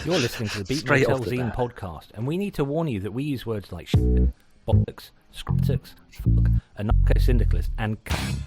You're listening to the Beat Straight Motel off the Zine bat. podcast, and we need to warn you that we use words like shit, bollocks, scrutix, fuck, anarcho-syndicalist, and cunt,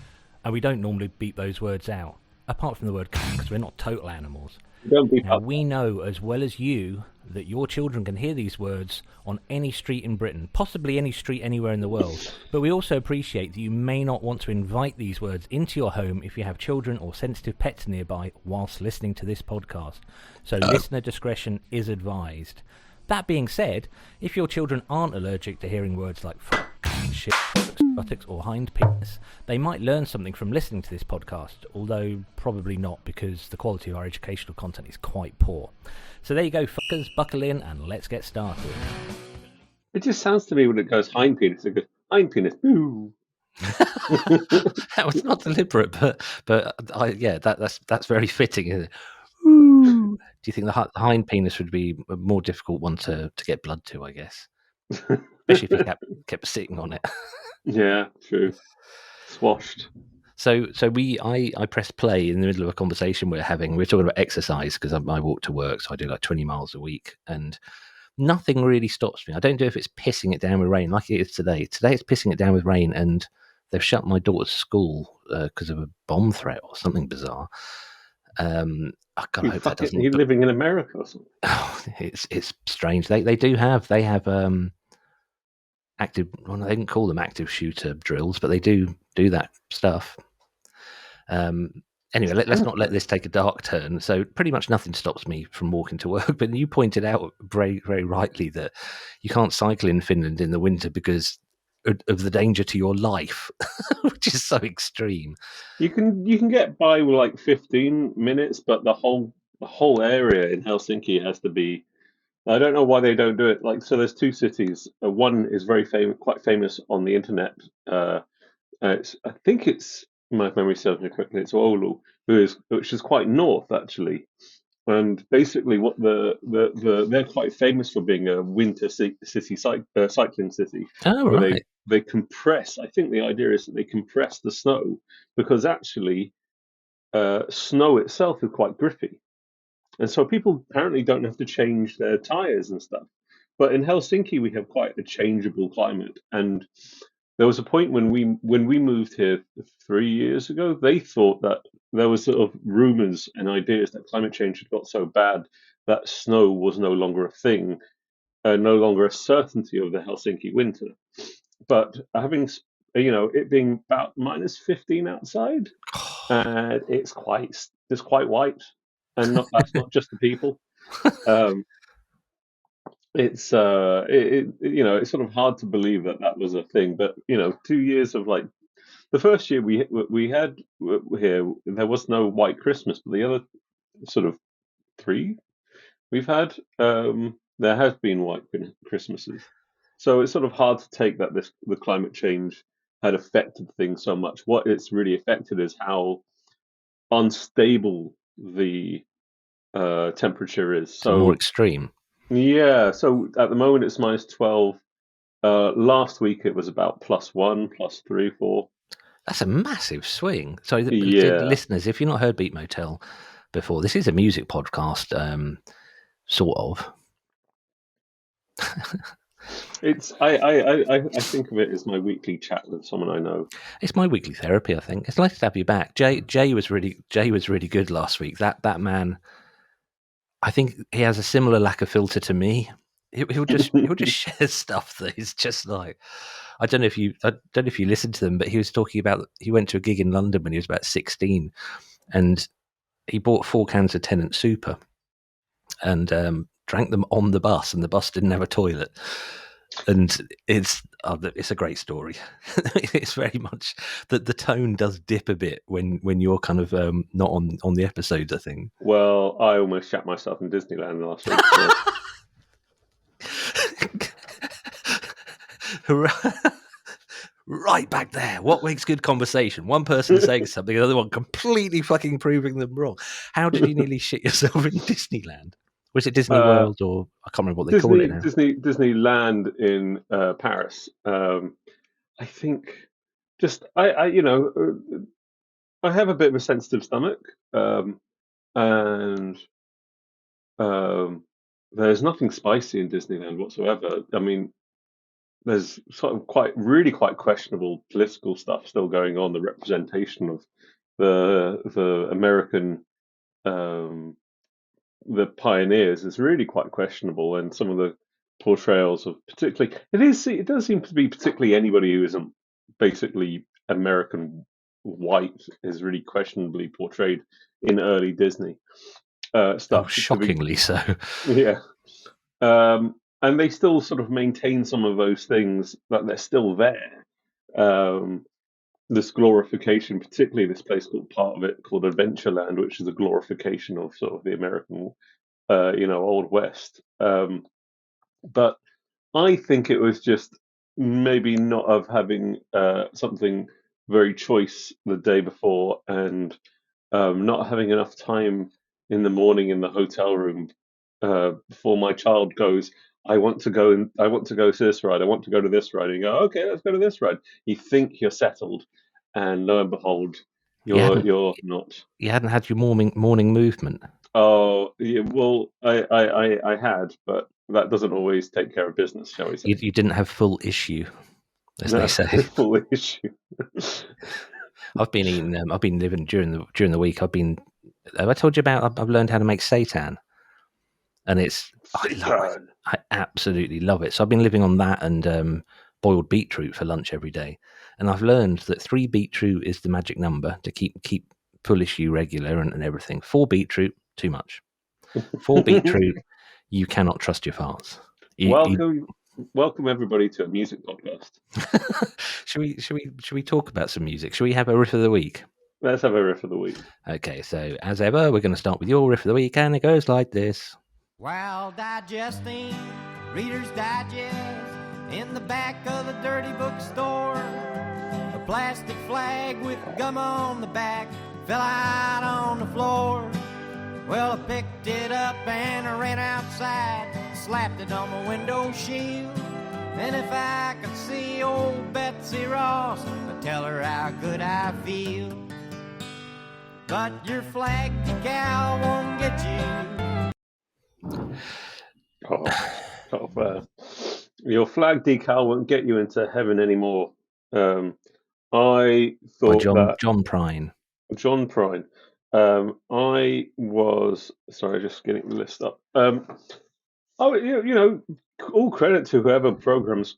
and we don't normally beat those words out, apart from the word cunt, because we're not total animals. Don't beep Now, up. we know as well as you that your children can hear these words on any street in Britain, possibly any street anywhere in the world, but we also appreciate that you may not want to invite these words into your home if you have children or sensitive pets nearby whilst listening to this podcast. So listener discretion is advised. That being said, if your children aren't allergic to hearing words like fuck, shit, buttocks, or hind penis, they might learn something from listening to this podcast, although probably not, because the quality of our educational content is quite poor. So there you go, fuckers, buckle in and let's get started. It just sounds to me when it goes hind penis, it goes hind penis. Boo. That was not deliberate, that's very fitting, isn't it? Ooh. Do you think the hind penis would be a more difficult one to get blood to, I guess? Especially if you kept sitting on it. Yeah, true. Swashed. So I pressed play in the middle of a conversation we're having. We're talking about exercise because I walk to work, so I do like 20 miles a week, and nothing really stops me. I don't know if it's pissing it down with rain like it is today. Today it's pissing it down with rain, and they've shut my daughter's school because of a bomb threat or something bizarre. I hope that doesn't. You're living in America or something. Oh, it's strange. They have active. Well, they didn't call them active shooter drills, but they do that stuff. Anyway, let's not let this take a dark turn. So pretty much nothing stops me from walking to work. But you pointed out very, very rightly that you can't cycle in Finland in the winter because of the danger to your life, which is so extreme. You can get by with like 15 minutes, but the whole area in Helsinki has to be. I don't know why they don't do it. Like, so there's two cities. One is very quite famous on the internet. I think it's, my memory serves me correctly, it's Oulu, which is quite north actually. And basically, what they're quite famous for being a winter cycling city. Oh, where right. They compress. I think the idea is that they compress the snow because actually, snow itself is quite grippy. And so people apparently don't have to change their tires and stuff. But in Helsinki, we have quite a changeable climate. And there was a point when we moved here 3 years ago, they thought that there was sort of rumors and ideas that climate change had got so bad that snow was no longer a thing, no longer a certainty of the Helsinki winter. But having, it being about minus 15 outside, and it's quite white. And that's not just the people. It's it's sort of hard to believe that was a thing. But 2 years of like the first year we had here, there was no white Christmas, but the other sort of 3 we've had, there has been white Christmases. So it's sort of hard to take that the climate change had affected things so much. What it's really affected is how unstable the temperature is. So more extreme. Yeah, so at the moment it's minus 12. Last week it was about +1, +3, 4. That's a massive swing. So, Yeah. listeners, if you've not heard Beat Motel before, this is a music podcast, sort of. It's I think of it as my weekly chat with someone I know. It's my weekly therapy, I think. It's nice to have you back. Jay was really good last week. That man, I think he has a similar lack of filter to me. He'll just share stuff that is just like, I don't know if you listened to them, but he was talking about he went to a gig in London when he was about 16, and he bought 4 cans of Tennant Super and drank them on the bus, and the bus didn't have a toilet. And it's a great story. It's very much that the tone does dip a bit when you're kind of not on the episodes, I think. Well, I almost shat myself in Disneyland last week. Right back there. What makes good conversation? One person saying something, another one completely fucking proving them wrong. How did you nearly shit yourself in Disneyland? Was it Disney World, or I can't remember what they call it now? Disneyland in Paris. I think just I have a bit of a sensitive stomach. and there's nothing spicy in Disneyland whatsoever. I mean, there's sort of really quite questionable political stuff still going on. The representation of the American um, the pioneers is really quite questionable, and some of the portrayals of particularly it does seem to be particularly anybody who isn't basically American white is really questionably portrayed in early Disney stuff. Shockingly so. Yeah. And they still sort of maintain some of those things that they're still there. This glorification, particularly this place called part of it called Adventureland, which is a glorification of sort of the American, Old West. But I think it was just maybe not of having something very choice the day before and not having enough time in the morning in the hotel room before my child goes. I want to go and I want to go to this ride. I want to go to this ride. And you go, okay, let's go to this ride. You think you're settled, and lo and behold, you're not. You hadn't had your morning movement. Oh, yeah, well, I had, but that doesn't always take care of business, shall we say? You didn't have full issue, as they say. Full issue. I've been eating. I've been living during the week. Have I told you about? I've learned how to make seitan, and I love it. I absolutely love it. So I've been living on that and boiled beetroot for lunch every day, and I've learned that 3 beetroot is the magic number to keep full issue regular and everything. 4 beetroot, too much. 4 beetroot, you cannot trust your farts. Welcome everybody to a music podcast. Should we talk about some music? Should we have a riff of the week? Let's have a riff of the week. Okay, so as ever, we're going to start with your riff of the week, and it goes like this. While digesting Reader's Digest in the back of the dirty bookstore, a plastic flag with gum on the back fell out on the floor. Well, I picked it up and I ran outside, slapped it on my window shield. And if I could see old Betsy Ross, I'd tell her how good I feel. But your flag decal won't get you. Your flag decal won't get you into heaven anymore. I thought John Prine. John Prine. I was sorry, just getting the list up. All credit to whoever programs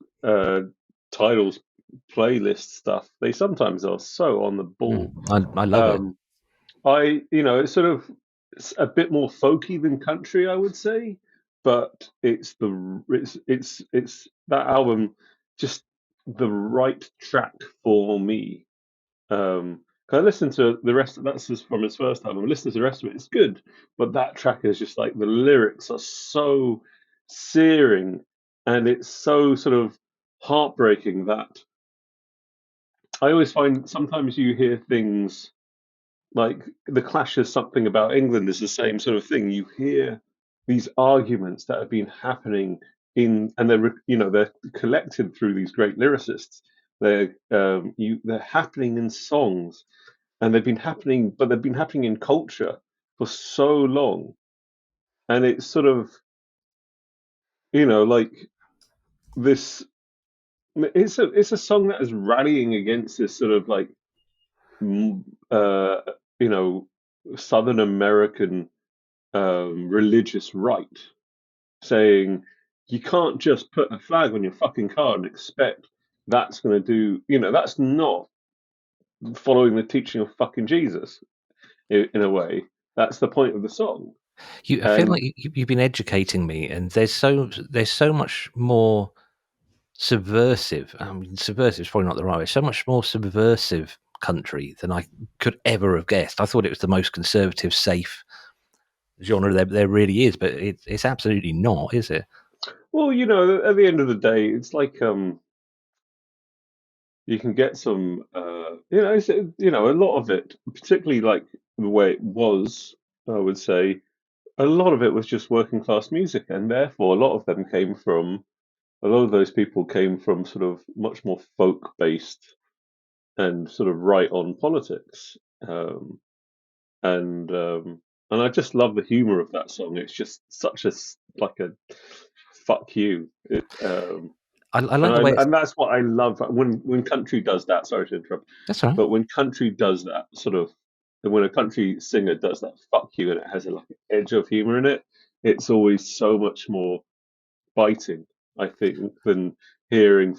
titles, playlist stuff. They sometimes are so on the ball. I love it. It's sort of a bit more folky than country, I would say, but it's that album just the right track for me. I listened to the rest. That's just from his first album. I listened to the rest of it. It's good, but that track is just like the lyrics are so searing, and it's so sort of heartbreaking that I always find sometimes you hear things like The Clash's Something About England is the same sort of thing. You hear these arguments that have been happening and they're collected through these great lyricists. They're happening in songs, and they've been happening in culture for so long, and it's sort of like this. It's a song that is rallying against this sort of like Southern American religious right, saying you can't just put a flag on your fucking car and expect that's going to do, that's not following the teaching of fucking Jesus in a way. That's the point of the song. I feel like you've been educating me, and there's so much more subversive. I mean, subversive is probably not the right way. So much more subversive country than I could ever have guessed. I thought it was the most conservative, safe genre there really is, but it's absolutely not, is it? Well, at the end of the day, it's like you can get some, a lot of it, particularly like the way it was, I would say, a lot of it was just working class music, and therefore a lot of those people came from sort of much more folk based and sort of right on politics. And I just love the humor of that song. It's just such a fuck you. I like the way and that's what I love when country does that. Sorry to interrupt. that's all right. But when country does that when a country singer does that fuck you and it has an edge of humor in it, it's always so much more biting, I think, than hearing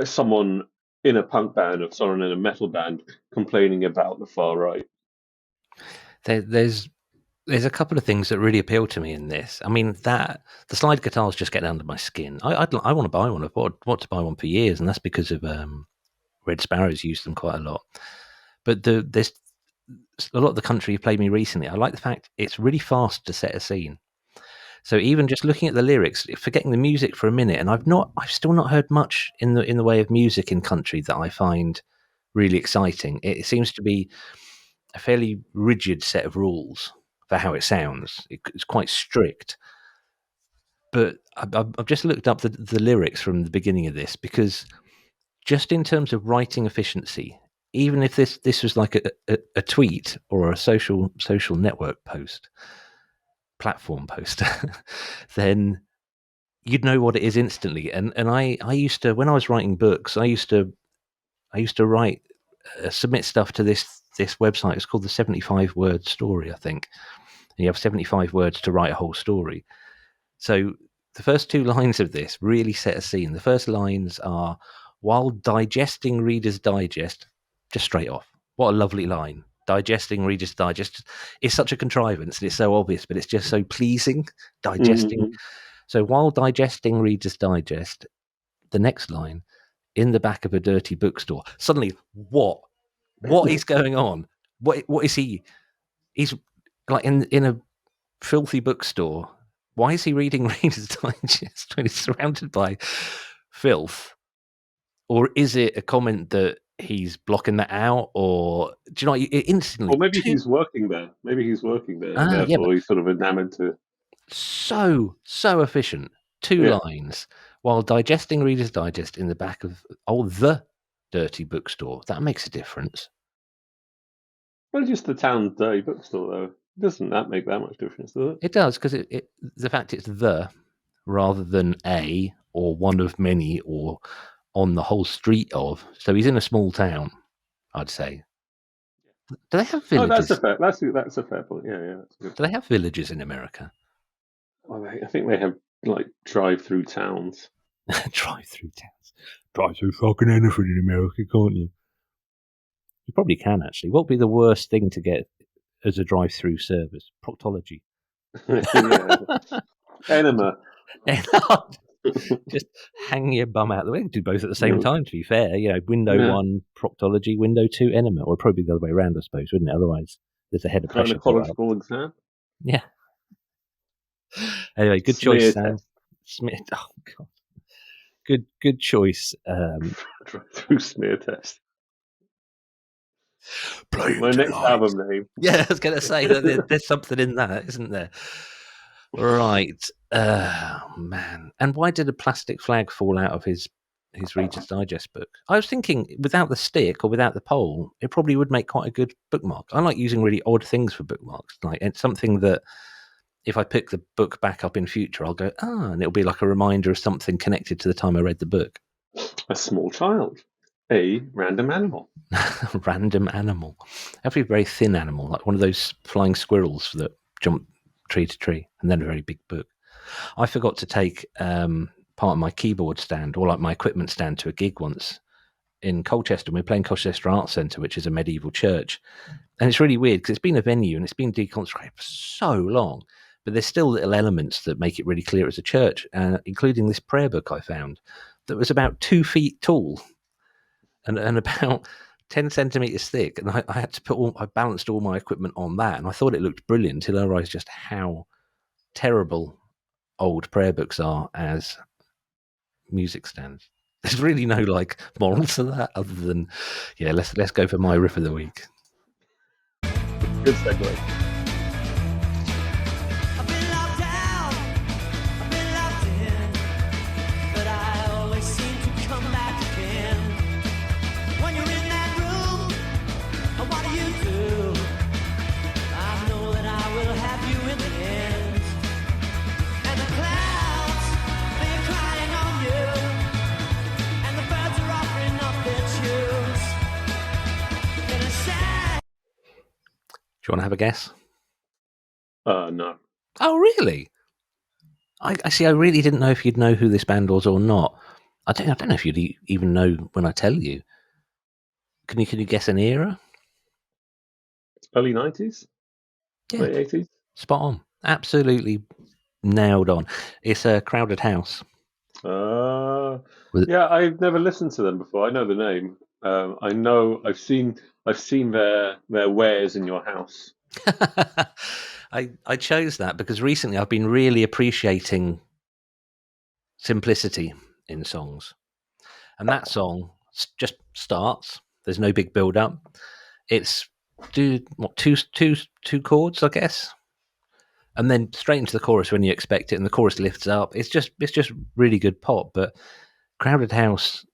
someone in a punk band or someone in a metal band complaining about the far right. There's a couple of things that really appeal to me in this. I mean, that the slide guitars just get under my skin. I want to buy one. I've wanted to buy one for years, and that's because of Red Sparrows used them quite a lot. But there's a lot of the country you played me recently. I like the fact it's really fast to set a scene. So even just looking at the lyrics, forgetting the music for a minute, and I've still not heard much in the way of music in country that I find really exciting. It seems to be a fairly rigid set of rules for how it sounds. It's quite strict. But I've just looked up the lyrics from the beginning of this, because just in terms of writing efficiency, even if this was like a tweet or a social network post, platform post, then you'd know what it is instantly. And I used to, when I was writing books, I used to write submit stuff to this website. It's called the 75 word story, I think. And you have 75 words to write a whole story. So the first two lines of this really set a scene. The first lines are, while digesting Reader's Digest, just straight off. What a lovely line. Digesting Reader's Digest is such a contrivance, and it's so obvious, but it's just so pleasing. Digesting. Mm-hmm. So while digesting Reader's Digest, the next line, in the back of a dirty bookstore. Suddenly, what is going on? What is he? He's like in a filthy bookstore. Why is he reading Reader's Digest when he's surrounded by filth? Or is it a comment that he's blocking that out? Or do you know, it instantly... Or maybe he's working there. And therefore he's sort of enamored to... So efficient. Two lines. While digesting Reader's Digest in the back of the dirty bookstore. That makes a difference. Well, just the town dirty bookstore, though. Doesn't that make that much difference, does it? It does, because the fact it's the rather than a or one of many or on the whole street of. So he's in a small town, I'd say. Do they have villages? Oh, that's a fair point. Yeah. That's good. Do they have villages in America? Well, I think they have like drive-through towns. Drive-through towns. Drive through fucking anything in America, can't you? You probably can, actually. What would be the worst thing to get as a drive-through service? Proctology. Enema. Just hang your bum out the way. Do both at the same time, to be fair. You know, window 1, proctology, window 2, enema. Or probably the other way around, I suppose, wouldn't it? Otherwise, there's a head of pressure. Gynecological exam? Yeah. Anyway, good choice, Sam. Smear. Oh, God. Good choice. Through smear test. My next album name. Yeah, I was going to say that there's something in that, isn't there? Right. Man. And why did a plastic flag fall out of his Reader's Digest book? I was thinking, without the stick or without the pole, it probably would make quite a good bookmark. I like using really odd things for bookmarks. Like, it's something that if I pick the book back up in future, I'll go, and it'll be like a reminder of something connected to the time I read the book. A small child. A random animal. Random animal. Have to be a very thin animal, like one of those flying squirrels that jump tree to tree, and then a very big book. I forgot to take part of my keyboard stand, or like my equipment stand, to a gig once in Colchester. We were playing Colchester Arts Centre, which is a medieval church. And it's really weird because it's been a venue and it's been deconsecrated for so long. But there's still little elements that make it really clear it's a church, including this prayer book I found that was about 2 feet tall and about 10 centimetres thick. And I had to I balanced all my equipment on that, and I thought it looked brilliant until I realised just how terrible old prayer books are as music stands. There's really no like moral to that other than, let's go for my riff of the week. Good segue. you want to have a guess? No. Oh, really? I see. I really didn't know if you'd know who this band was or not. I don't know if you'd even know when I tell you. Can you guess an era? Early 90s? Yeah, Late 80s? spot on. Absolutely nailed on. It's a Crowded House. Yeah, I've never listened to them before. I know the name. I know I've seen their wares in your house. I chose that because recently I've been really appreciating simplicity in songs, and that song just starts. There's no big build up. It's two chords, I guess, and then straight into the chorus when you expect it, and the chorus lifts up. It's just really good pop. But Crowded House,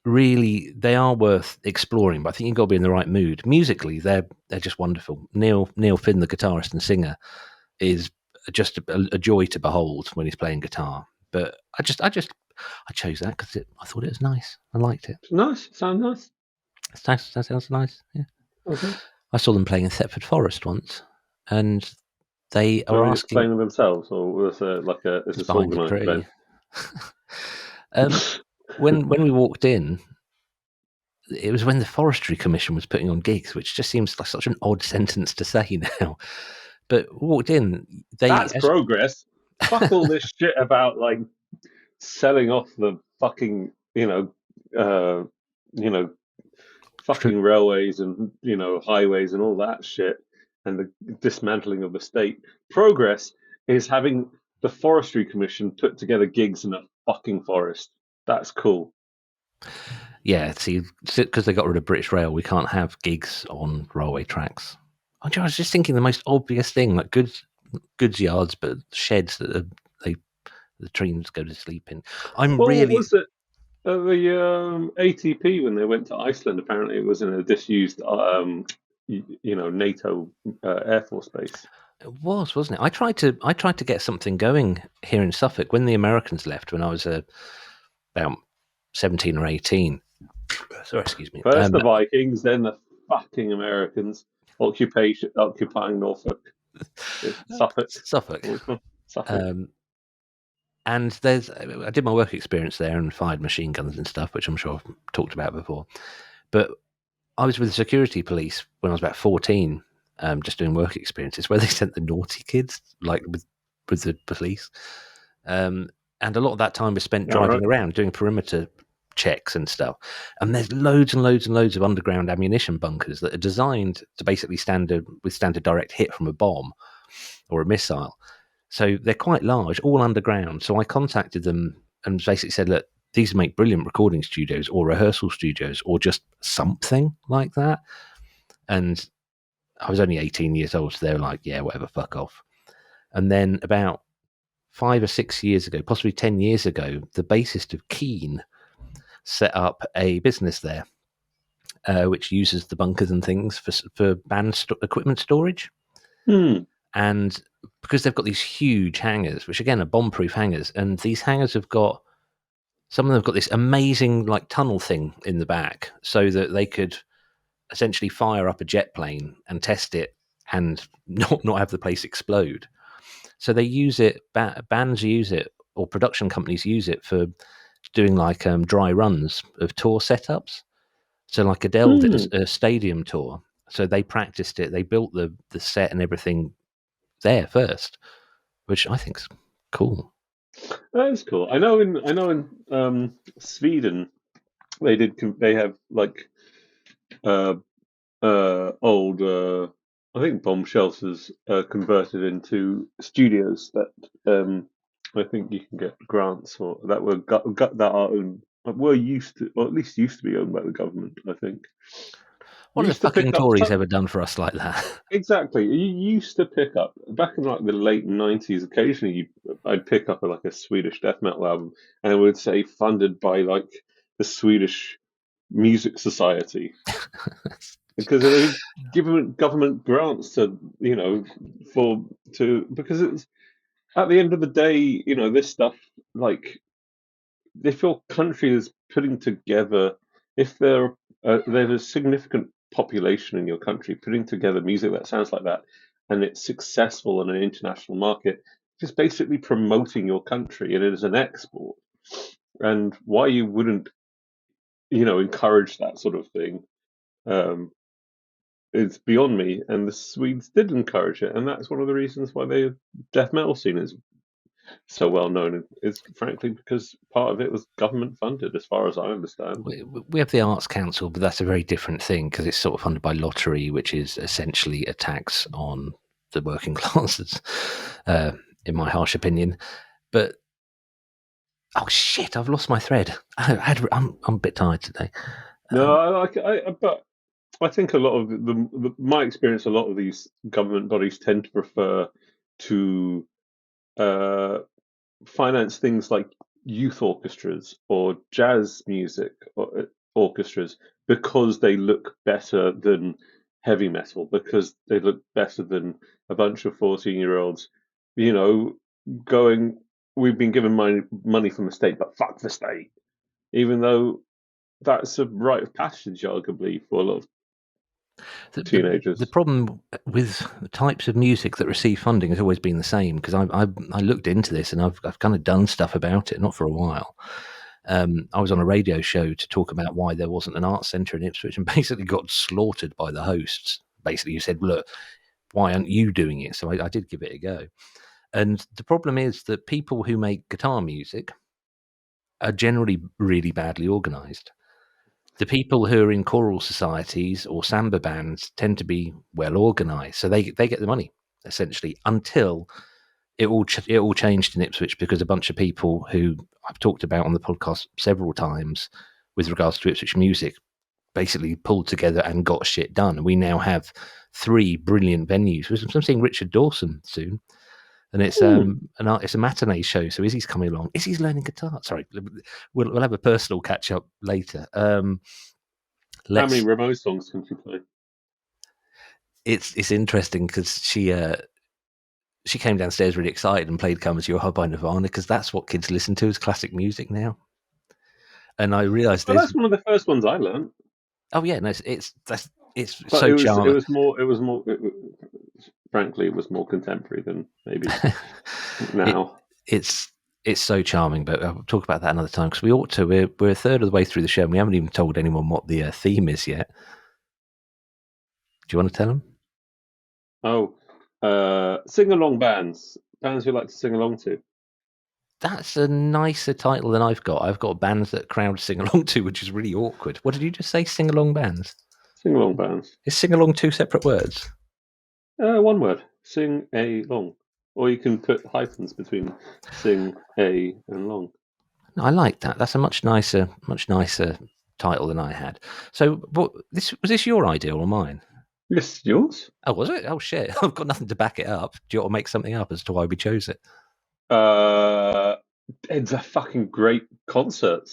really, they are worth exploring. But I think you've got to be in the right mood. Musically, they're just wonderful. Neil Finn, the guitarist and singer, is just a joy to behold when he's playing guitar. But I chose that because I thought it was nice. I liked it. Nice, sounds nice. That sounds nice. Yeah. Okay. I saw them playing in Thetford Forest once, and they So are just asking playing with themselves, or was it like is this behind a organised tree. event? When we walked in, it was when the Forestry Commission was putting on gigs, which just seems like such an odd sentence to say now. But walked in, That's progress. Fuck all this shit about like selling off the fucking fucking railways and highways and all that shit, and the dismantling of the state. Progress is having the Forestry Commission put together gigs in a fucking forest. That's cool. Yeah, see, because they got rid of British Rail, we can't have gigs on railway tracks. I was just thinking the most obvious thing, like goods yards, but sheds that the trains go to sleep in. What was it? The ATP, when they went to Iceland, apparently it was in a disused, NATO Air Force base. It was, wasn't it? I tried to get something going here in Suffolk when the Americans left, when I was about 17 or 18. Sorry, excuse me. First the Vikings, then the fucking Americans occupying Norfolk. Suffolk. And I did my work experience there and fired machine guns and stuff, which I'm sure I've talked about before. But I was with the security police when I was about 14, just doing work experiences where they sent the naughty kids, like with the police. And a lot of that time was spent driving around doing perimeter checks and stuff. And there's loads and loads and loads of underground ammunition bunkers that are designed to basically withstand a direct hit from a bomb or a missile. So they're quite large, all underground. So I contacted them and basically said, look, these make brilliant recording studios or rehearsal studios or just something like that. And I was only 18 years old, so they were like, yeah, whatever, fuck off. And then about 5 or 6 years ago, possibly 10 years ago, the bassist of Keane set up a business there, which uses the bunkers and things for band equipment storage. And because they've got these huge hangars, which again are bomb-proof hangars, and these hangars some of them have got this amazing like tunnel thing in the back, so that they could essentially fire up a jet plane and test it and not have the place explode. So they use it, bands use it, or production companies use it for doing like dry runs of tour setups. So like Adele did a stadium tour. So they practiced it. They built the set and everything there first, which I think's cool. That is cool. I know in Sweden they have like old I think bomb shelters converted into studios that I think you can get grants for that are owned, used to, or at least used to be owned by the government, I think. What have the fucking Tories ever done for us like that? Exactly. You used to pick up, back in like the late 90s, occasionally I'd pick up like a Swedish death metal album and it would say funded by like the Swedish Music Society. Because they were giving government grants to, because it's, at the end of the day, this stuff, like, if your country is putting together, if there's a significant population in your country, putting together music that sounds like that, and it's successful on an international market, just basically promoting your country, and it is an export. And why you wouldn't, encourage that sort of thing, is beyond me. And the Swedes did encourage it, and that's one of the reasons why the death metal scene is so well known. It's frankly because part of it was government funded, as far as I understand. We have the Arts Council, but that's a very different thing because it's sort of funded by lottery, which is essentially a tax on the working classes, in my harsh opinion. But oh shit, I've lost my thread. I'm a bit tired today. No, but I think a lot of my experience, a lot of these government bodies tend to prefer to finance things like youth orchestras or jazz music orchestras because they look better than heavy metal, because they look better than a bunch of 14-year-olds, going, we've been given money from the state, but fuck the state, even though that's a rite of passage, arguably, for a lot of teenagers. The problem with the types of music that receive funding has always been the same, because I looked into this and I've kind of done stuff about it, not for a while. I was on a radio show to talk about why there wasn't an arts centre in Ipswich, and basically got slaughtered by the hosts. Basically, you said, look, why aren't you doing it? So I did give it a go. And the problem is that people who make guitar music are generally really badly organised. The people who are in choral societies or samba bands tend to be well organised, so they get the money essentially, until it all changed in Ipswich, because a bunch of people who I've talked about on the podcast several times with regards to Ipswich music basically pulled together and got shit done. And we now have 3 brilliant venues. I'm seeing Richard Dawson soon. And it's it's a matinee show. So Izzy's coming along. Izzy's learning guitar. Sorry, we'll have a personal catch up later. How many Remo songs can she play? It's interesting because she came downstairs really excited and played "Come As You Are" by Nirvana, because that's what kids listen to as classic music now. And I realised that's one of the first ones I learned. Oh yeah, no, it's so charming. Frankly, it was more contemporary than maybe now. It's so charming, but I'll talk about that another time, because we ought to. We're a third of the way through the show, and we haven't even told anyone what the theme is yet. Do you want to tell them? Sing-along bands you like to sing along to. That's a nicer title than I've got. I've got bands that crowds sing along to, which is really awkward. What did you just say? Sing-along bands? Sing-along bands. Is sing-along 2 separate words? One word. Sing-a-long. Or you can put hyphens between sing-a and long. No, I like that. That's a much nicer title than I had. So, was this your idea or mine? Yes, yours. Oh, was it? Oh shit! I've got nothing to back it up. Do you want to make something up as to why we chose it? It's a fucking great concert.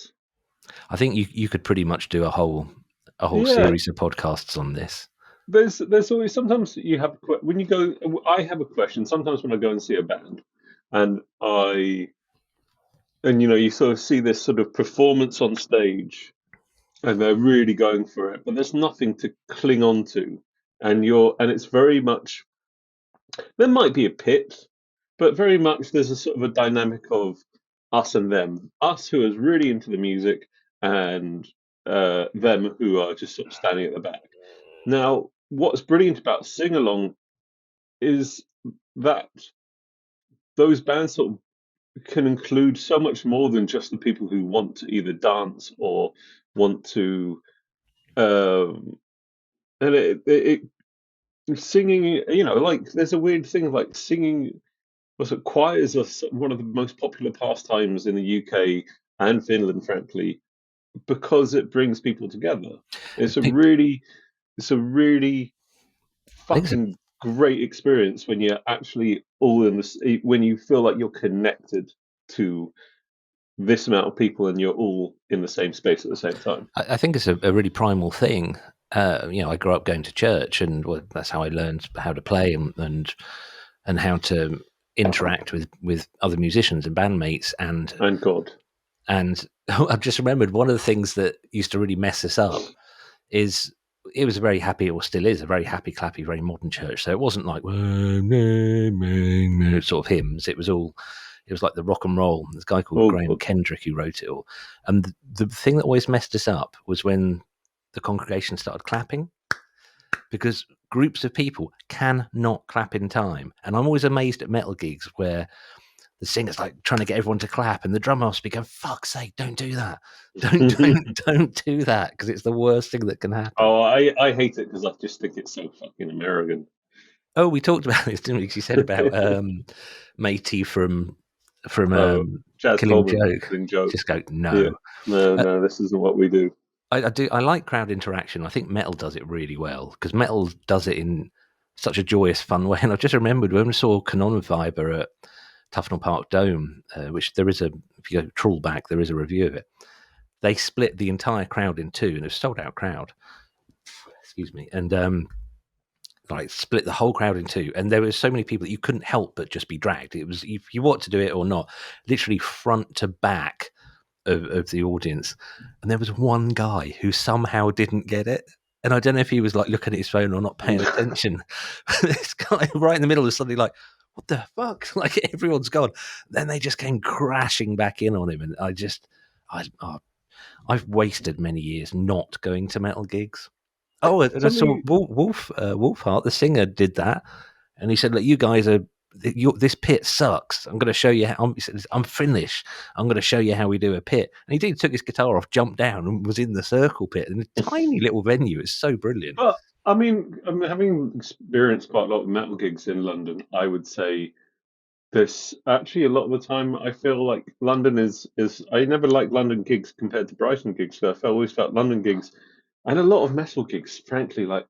I think you could pretty much do a whole series of podcasts on this. There's always, sometimes you have, when you go, I have a question sometimes when I go and see a band, and you sort of see this sort of performance on stage, and they're really going for it, but there's nothing to cling on to, and it's very much, there might be a pit, but very much there's a sort of a dynamic of us and them, us who is really into the music, and them who are just sort of standing at the back. Now, what's brilliant about Sing Along is that those bands sort of can include so much more than just the people who want to either dance or want to, and singing, like there's a weird thing like singing. Choirs are one of the most popular pastimes in the UK and Finland, frankly, because it brings people together. It's a really fucking great experience when you're actually all in this, when you feel like you're connected to this amount of people and you're all in the same space at the same time. I think it's a really primal thing. I grew up going to church, and that's how I learned how to play and how to interact with other musicians and bandmates and God. And I've just remembered one of the things that used to really mess us up is it was a very happy, or still is a very happy, clappy, very modern church. So it wasn't like sort of hymns. It was like the rock and roll. There's a guy called Graham Kendrick who wrote it all. And the thing that always messed us up was when the congregation started clapping, because groups of people cannot clap in time. And I'm always amazed at metal gigs where the singer's like trying to get everyone to clap, and the drummer must be going, "Fuck's sake, don't do that! Don't do that!" Because it's the worst thing that can happen. Oh, I hate it because I just think it's so fucking American. Oh, we talked about this, didn't we? Because you said about Matey from Killing Joke. Just go, no, no, this isn't what we do. I do. I like crowd interaction. I think metal does it really well, because metal does it in such a joyous, fun way. And I've just remembered when we saw Canon Viber at Tufnell Park Dome, which there is if you go trawl back, there is a review of it. They split the entire crowd in two, and it was a sold-out crowd. Excuse me, and like split the whole crowd in two, and there were so many people that you couldn't help but just be dragged. It was, if you want to do it or not, literally front to back of the audience. And there was one guy who somehow didn't get it. And I don't know if he was like looking at his phone or not paying attention. This guy right in the middle was suddenly like, what the fuck? Like, everyone's gone. Then they just came crashing back in on him. And I've wasted many years not going to metal gigs. Oh, and I saw Wolfheart, the singer, did that. And he said, look, you guys are, this pit sucks. I'm going to show you how. He said, I'm Finnish. I'm going to show you how we do a pit. And he did, took his guitar off, jumped down, and was in the circle pit in a tiny little venue. It's so brilliant. But I mean, having experienced quite a lot of metal gigs in London, I would say this actually a lot of the time I feel like London is I never liked London gigs compared to Brighton gigs. So I always felt London gigs and a lot of metal gigs, frankly, like,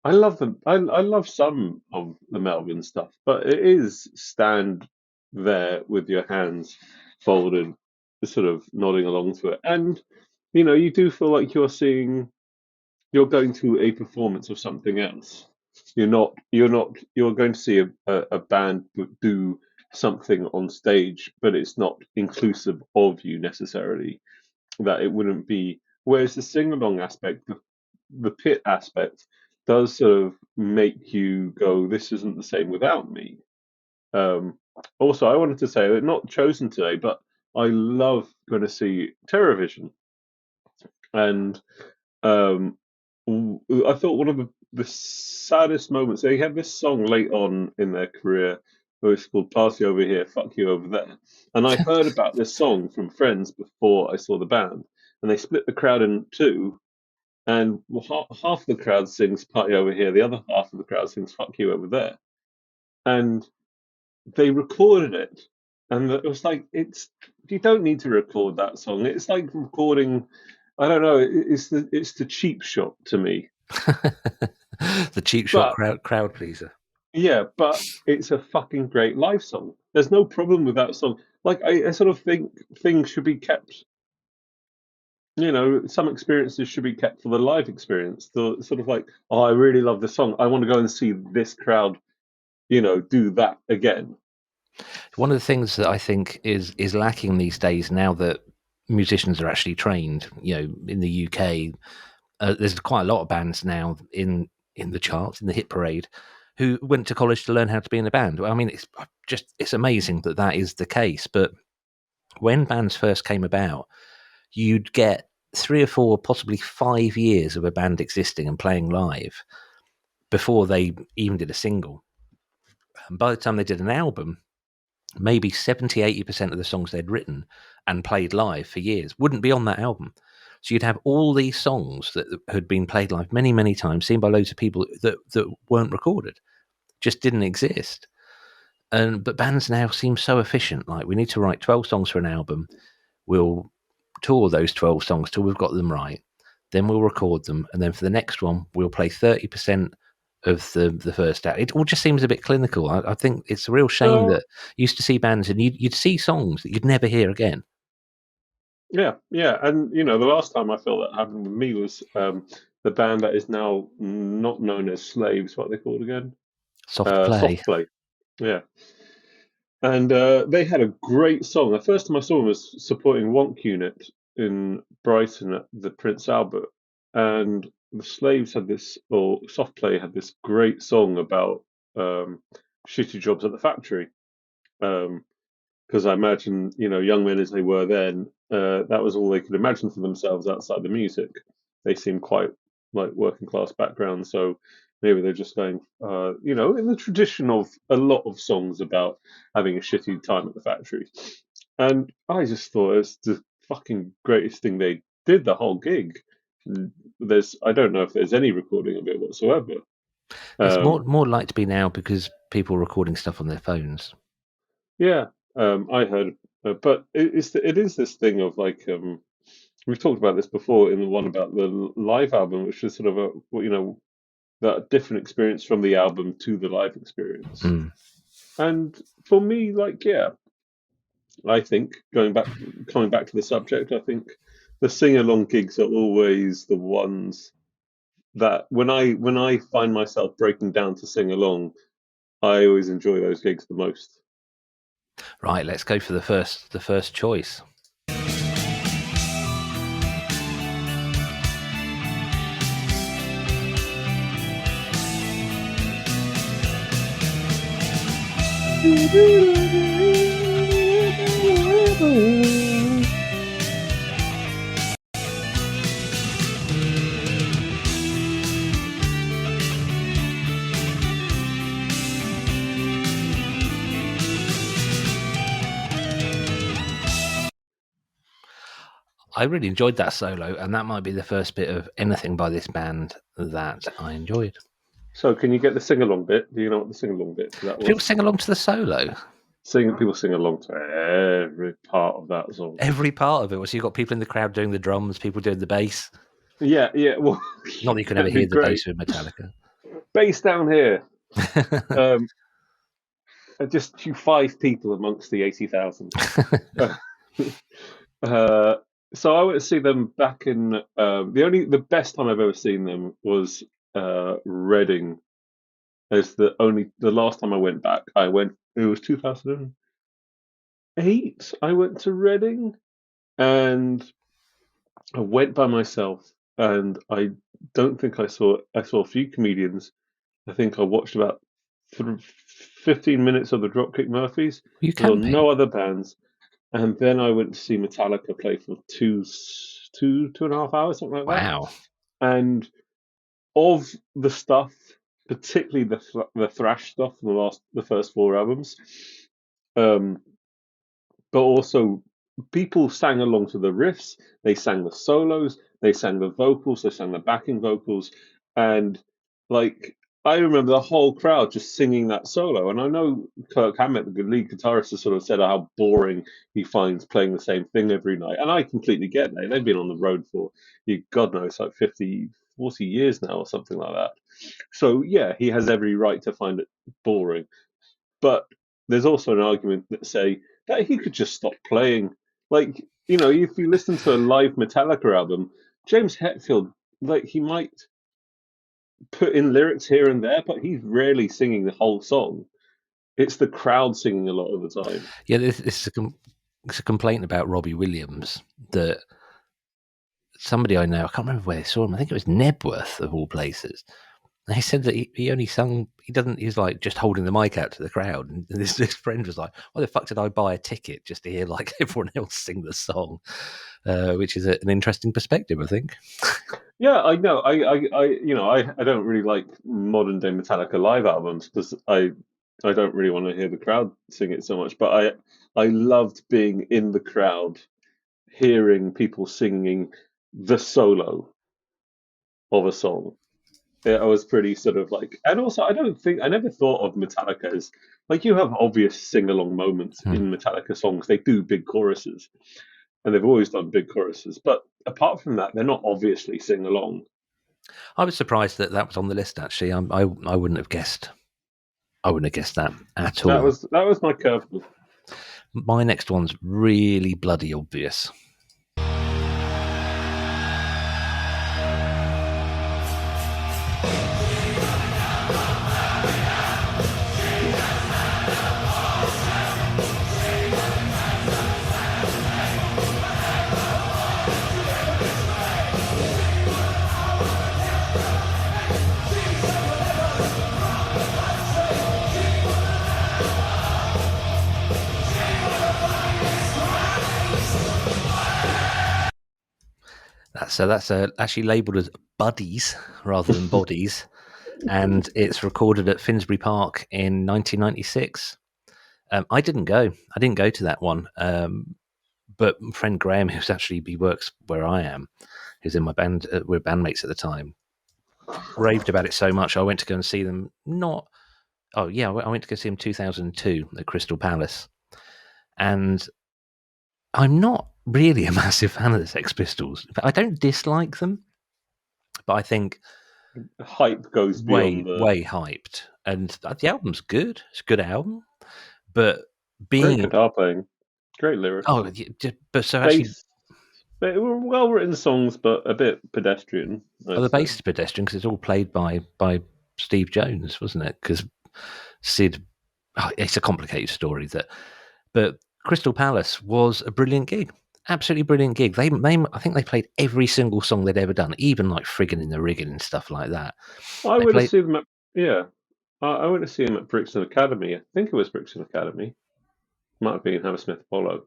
I love them. I love some of the Melbourne stuff, but it is stand there with your hands folded, sort of nodding along to it, and you do feel like you're going to a performance of something else. You're going to see a band do something on stage, but it's not inclusive of you necessarily. That it wouldn't be. Whereas the sing-along aspect, the pit aspect, does sort of make you go, this isn't the same without me. Also, I wanted to say, that not chosen today, but I love going to see Terrorvision. And I thought one of the saddest moments, they had this song late on in their career, where it's called Party Over Here, Fuck You Over There. And I heard about this song from friends before I saw the band. And they split the crowd in two, and half of the crowd sings Party Over Here, the other half of the crowd sings Fuck You Over There. And they recorded it, and it was like, you don't need to record that song. It's like recording, I don't know, it's the cheap shot to me. The cheap shot crowd pleaser. Yeah, but it's a fucking great live song. There's no problem with that song. Like, I sort of think things should be kept. Some experiences should be kept for the live experience. The sort of like, oh, I really love this song. I want to go and see this crowd, do that again. One of the things that I think is lacking these days, now that musicians are actually trained, in the UK, there's quite a lot of bands now in the charts, in the hit parade, who went to college to learn how to be in a band. Well, I mean, it's amazing that is the case. But when bands first came about, you'd get 3 or 4, possibly 5 years of a band existing and playing live before they even did a single. And by the time they did an album, maybe 70-80% of the songs they'd written and played live for years wouldn't be on that album. So you'd have all these songs that had been played live many, many times, seen by loads of people that weren't recorded, just didn't exist. But bands now seem so efficient. Like, we need to write 12 songs for an album. We'll tour those 12 songs till we've got them right. Then we'll record them. And then for the next one, we'll play 30% of the first act. It all just seems a bit clinical. I think it's a real shame that you used to see bands and you'd see songs that you'd never hear again. Yeah. And, the last time I felt that happened with me was the band that is now not known as Slaves. What are they called again? Soft Play. Yeah. And they had a great song. The first time I saw them was supporting Wonk Unit in Brighton at the Prince Albert. And the Slaves had this, or Soft Play had this great song about shitty jobs at the factory. Because I imagine, young men as they were then, that was all they could imagine for themselves outside the music. They seemed quite like working class background, so maybe they're just going, in the tradition of a lot of songs about having a shitty time at the factory. And I just thought it was the fucking greatest thing they did the whole gig. I don't know if there's any recording of it whatsoever. It's more like to be now because people are recording stuff on their phones. Yeah, I heard, but it is this thing of like, we've talked about this before in the one about the live album, which is sort of that different experience from the album to the live experience. And for me, like, yeah, I think coming back to the subject, I think the sing-along gigs are always the ones that when I find myself breaking down to sing along, I always enjoy those gigs the most. Right, let's go for the first choice. I really enjoyed that solo, and that might be the first bit of anything by this band that I enjoyed. So, can you get the sing-along bit? Do you know what the sing-along bit that was? People sing along to the solo. People sing along to every part of that song. Every part of it. So you've got people in the crowd doing the drums, people doing the bass. Yeah. Well, not that you can ever hear the bass with Metallica. Bass down here. Just 5 people amongst the 80,000. So I went to see them back in the best time I've ever seen them was Reading. As the last time I went back, it was 2008. I went to Reading, and I went by myself, and I don't think I saw a few comedians. I think I watched about 15 minutes of the Dropkick Murphys. You can no other bands. And then I went to see Metallica play for 2.5 hours, something like that. Wow. And of the stuff, particularly the thrash stuff from the first 4 albums, but also people sang along to the riffs, they sang the solos, they sang the vocals, they sang the backing vocals, and like I remember the whole crowd just singing that solo. And I know Kirk Hammett, the lead guitarist, has sort of said how boring he finds playing the same thing every night. And I completely get that. They've been on the road for, God knows, like 40 years now or something like that. So, yeah, he has every right to find it boring. But there's also an argument that say that he could just stop playing. Like, if you listen to a live Metallica album, James Hetfield, like, he might put in lyrics here and there, but he's rarely singing the whole song. It's the crowd singing a lot of the time. Yeah, it's a complaint about Robbie Williams that somebody I know, I can't remember where I saw him, I think it was Nebworth of all places. And he said that he only sung, he's like just holding the mic out to the crowd. And this friend was like, why the fuck did I buy a ticket just to hear like everyone else sing the song? Which is an interesting perspective, I think. Yeah, I know. I don't really like modern day Metallica live albums because I don't really want to hear the crowd sing it so much. But I loved being in the crowd, hearing people singing the solo of a song. I was pretty sort of like, and also I never thought of Metallica as like, you have obvious sing-along moments in Metallica songs. They do big choruses, and they've always done big choruses. But apart from that, they're not obviously sing-along. I was surprised that was on the list. Actually, I wouldn't have guessed. I wouldn't have guessed that at all. That was my curveball. My next one's really bloody obvious. So that's actually labelled as Buddies rather than Bodies, and it's recorded at Finsbury Park in 1996. I didn't go to that one, but my friend Graham, he works where I am, who's in my band, we're bandmates at the time, raved about it so much I went to go and see them. I went to go see them 2002 at Crystal Palace, and I'm not really a massive fan of the Sex Pistols. I don't dislike them, but I think hype goes beyond way hyped, and the album's good. It's a good album, but great guitar playing, great lyrics. But so actually, they were well-written songs, but a bit pedestrian. The bass is pedestrian because it's all played by Steve Jones, wasn't it? Because Sid, it's a complicated story. But Crystal Palace was a brilliant gig, absolutely brilliant gig. I think they played every single song they'd ever done, even like Friggin' in the Riggin' and stuff like that. I went to see them at Brixton Academy. I think it was Brixton Academy. Might have been Hammersmith Apollo.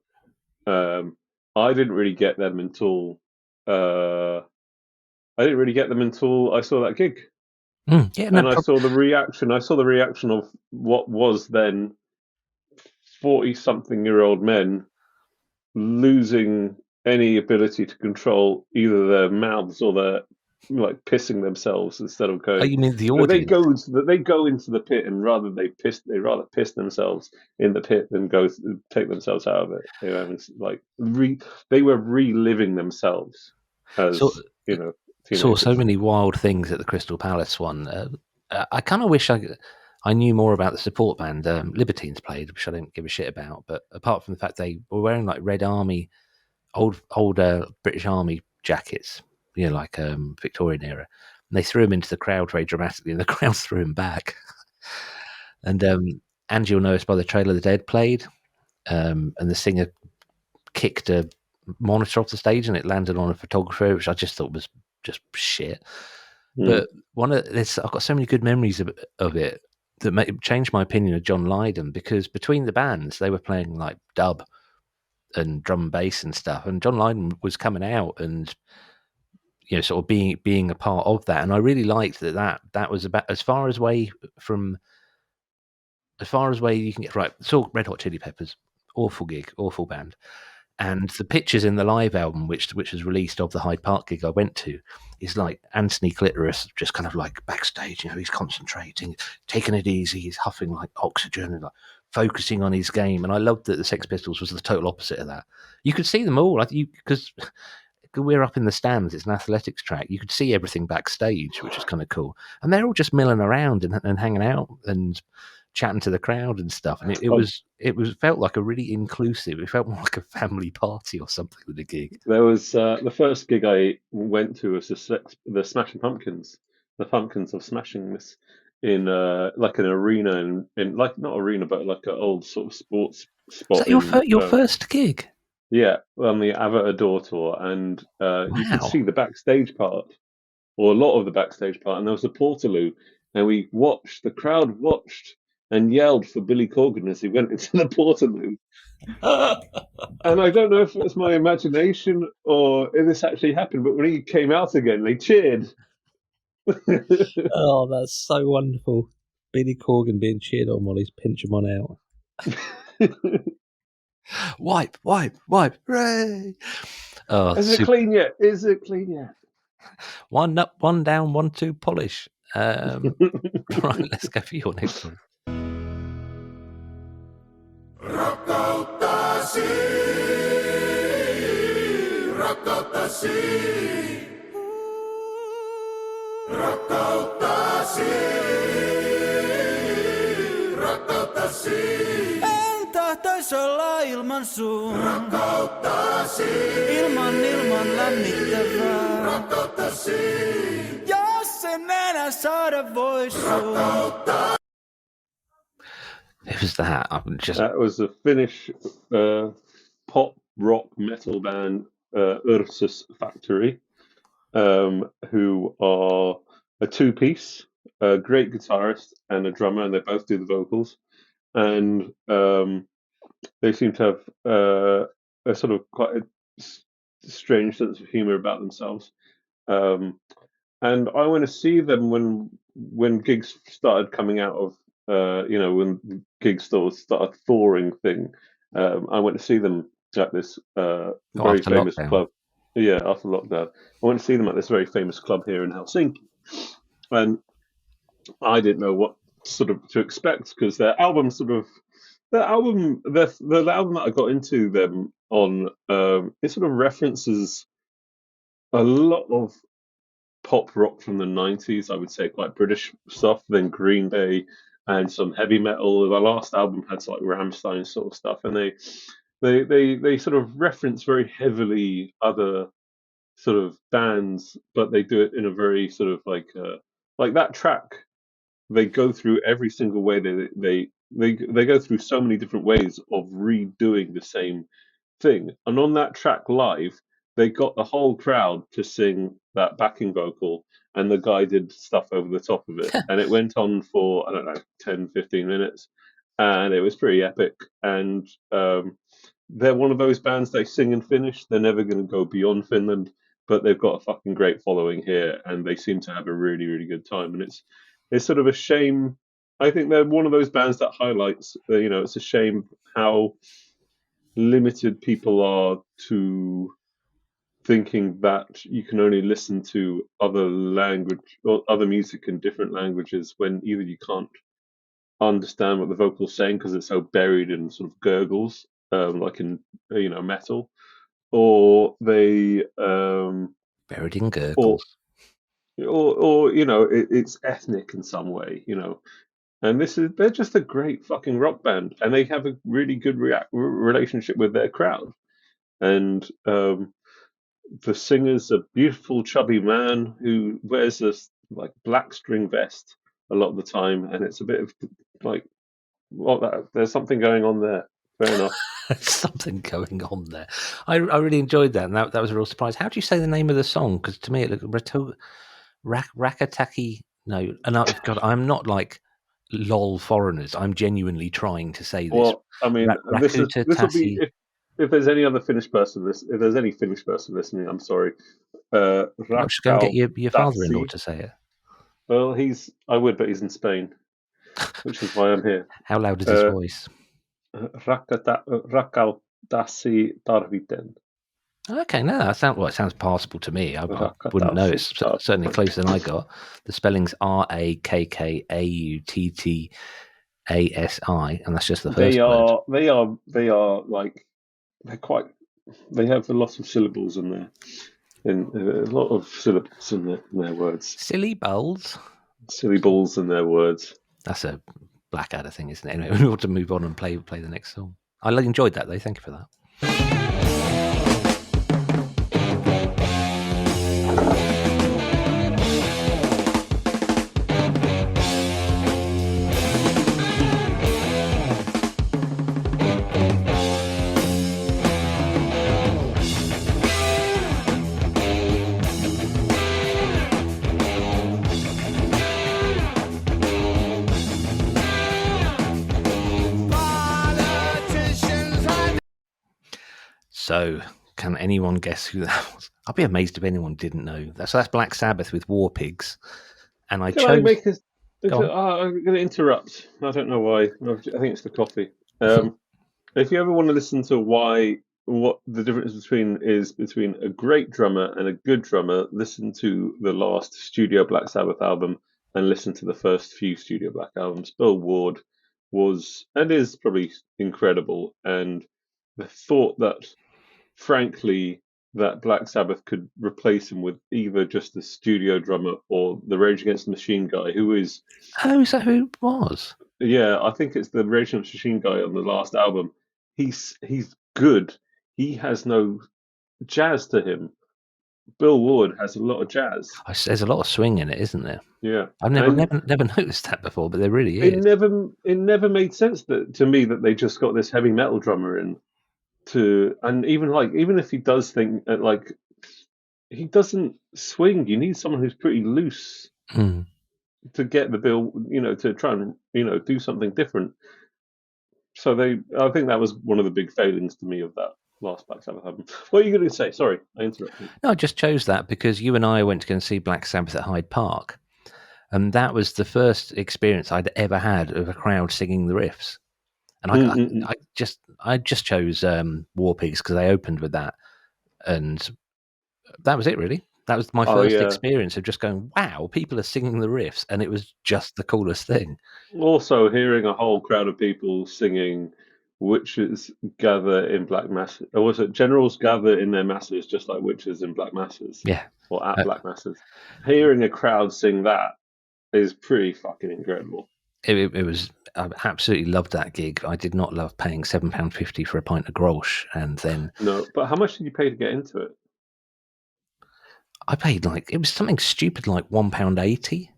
I didn't really get them until I saw that gig. I saw the reaction. I saw the reaction of what was then 40-something-year-old men losing any ability to control either their mouths or their pissing themselves instead of going. Oh, you mean the audience? They go into the pit, and rather piss themselves in the pit than go take themselves out of it. They were reliving themselves as Saw so many wild things at the Crystal Palace one. I kind of wish I knew more about the support band. Libertines played, which I don't give a shit about. But apart from the fact they were wearing like Red Army, old British Army jackets, Victorian era, and they threw them into the crowd very dramatically, and the crowd threw them back. And Angie Will Know Us by the Trail of the Dead played, and the singer kicked a monitor off the stage, and it landed on a photographer, which I just thought was just shit. But I've got so many good memories of it that changed my opinion of John Lydon, because between the bands they were playing like dub and drum and bass and stuff, and John Lydon was coming out and sort of being a part of that, and I really liked that was about as far away you can get. Right, saw Red Hot Chili Peppers, awful gig, awful band. And the pictures in the live album, which was released of the Hyde Park gig I went to, is like Anthony Clitoris just kind of like backstage. He's concentrating, taking it easy. He's huffing like oxygen and like focusing on his game. And I loved that the Sex Pistols was the total opposite of that. You could see them all, because we're up in the stands. It's an athletics track. You could see everything backstage, which is kind of cool. And they're all just milling around and hanging out and chatting to the crowd and stuff, and it felt like a really inclusive. It felt more like a family party or something with the gig. There was the first gig I went to was the Smashing Pumpkins, the Pumpkins of Smashing this in like an arena in like not arena but like an old sort of sports spot. Is that your first gig? Yeah, on the Aventador tour, and you could see the backstage part, or a lot of the backstage part, and there was a Portaloo, and the crowd watched and yelled for Billy Corgan as he went into the Portaloo. And I don't know if it was my imagination or if this actually happened, but when he came out again, they cheered. Oh, that's so wonderful. Billy Corgan being cheered on while he's pinching one out. Wipe, hooray! Oh, Is it clean yet? Is it clean yet? One up, one down, 1, 2, polish. Right, let's go for your next one. Rakautasi, Rakautasi, Rakautasi, Rakautasi. En tahtoisi olla ilman sun. Rakautasi, Ilman lämmittävää. Rakautasi. Jos en enää saada voi sun. It was that. That was a Finnish pop rock metal band, Ursus Factory, who are a two-piece, a great guitarist and a drummer, and they both do the vocals. And they seem to have a sort of quite a strange sense of humor about themselves. And I went to see them when gigs started coming out of when gig stores started thawing thing. I went to see them at this very after famous lockdown. club. Yeah, after lockdown, I went to see them at this very famous club here in Helsinki, and I didn't know what sort of to expect because the album that I got into them on, it sort of references a lot of pop rock from the 90s, I would say quite British stuff, then Green Day and some heavy metal. The last album had like Rammstein sort of stuff, and they sort of reference very heavily other sort of bands, but they do it in a very sort of like that track. They go through every single way they go through so many different ways of redoing the same thing. And on that track live, they got the whole crowd to sing that backing vocal, and the guy did stuff over the top of it. And it went on for, I don't know, 10, 15 minutes. And it was pretty epic. And they're one of those bands, they sing in Finnish. They're never going to go beyond Finland, but they've got a fucking great following here, and they seem to have a really, really good time. And it's sort of a shame. I think they're one of those bands that highlights, it's a shame how limited people are to thinking that you can only listen to other language or other music in different languages when either you can't understand what the vocal's saying because it's so buried in sort of gurgles, like in metal, or they Buried in gurgles. or it's ethnic in some way, And they're just a great fucking rock band, and they have a really good relationship with their crowd. And the singer's a beautiful, chubby man who wears this like black string vest a lot of the time, and it's a bit of like, there's something going on there. Fair enough. Something going on there. I really enjoyed that, and that was a real surprise. How do you say the name of the song? Because to me, it looked Rakataki. No, and God, I'm not like lol foreigners. I'm genuinely trying to say this. Well, I mean, this will be if there's any other Finnish person, if there's any Finnish person listening, I'm sorry. I'm just going to get your father-in-law to say it. Well, I would, but he's in Spain, which is why I'm here. How loud is his voice? Rakkautasi tarviten. Okay, no, it sounds passable to me. I wouldn't know. It's certainly closer than I got. The spelling's RAKKAUTTASI, and that's just the first word. They are like they have a lot of syllables in there. In a lot of syllables in their words. Silly balls in their words. That's a Blackadder thing, isn't it? Anyway, we ought to move on and play the next song. I enjoyed that though. Thank you for that. So, can anyone guess who that was? I'd be amazed if anyone didn't know. That's Black Sabbath with War Pigs. And I'm going to interrupt. I don't know why. I think it's the coffee. If you ever want to listen to what the difference between a great drummer and a good drummer, listen to the last Studio Black Sabbath album and listen to the first few Studio Black albums. Bill Ward was and is probably incredible. And the thought that, frankly, that Black Sabbath could replace him with either just a studio drummer or the Rage Against the Machine guy, who is... Oh, is that who it was? Yeah, I think it's the Rage Against the Machine guy on the last album. He's good. He has no jazz to him. Bill Ward has a lot of jazz. There's a lot of swing in it, isn't there? Yeah. I've never noticed that before, but there really is. It never made sense to me that they just got this heavy metal drummer in. And even if he does think he doesn't swing, you need someone who's pretty loose to get the bill, to try and do something different. So I think that was one of the big failings to me of that last Black Sabbath album. What are you going to say? Sorry, I interrupted. No, I just chose that because you and I went to go and see Black Sabbath at Hyde Park, and that was the first experience I'd ever had of a crowd singing the riffs. And I just chose War Pigs because they opened with that, and that was it really. That was my first experience of just going, wow, people are singing the riffs, and it was just the coolest thing. Also, hearing a whole crowd of people singing "Witches gather in black masses," or was it "Generals gather in their masses, just like witches in black masses"? Yeah, or at black masses. Hearing a crowd sing that is pretty fucking incredible. It was. I absolutely loved that gig. I did not love paying £7.50 for a pint of Grolsch, and then no. But how much did you pay to get into it? I paid it was something stupid like £1.80.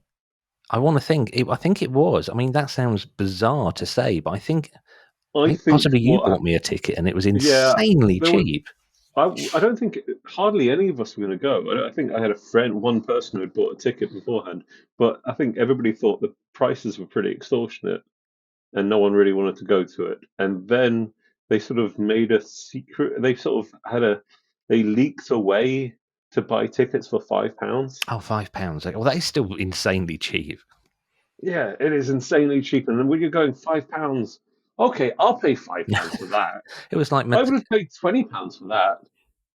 I want to think. I think it was. I mean, that sounds bizarre to say, but I think possibly you bought me a ticket, and it was insanely cheap. I don't think hardly any of us were going to go. I think I had one person who had bought a ticket beforehand, but I think everybody thought the prices were pretty extortionate, and no one really wanted to go to it. And then they sort of made a secret. They sort of they leaked a way to buy tickets for £5. Oh, £5! Well, that is still insanely cheap. Yeah, it is insanely cheap. And then when you're going £5, okay, I'll pay £5 for that. It was like I would have paid £20 for that.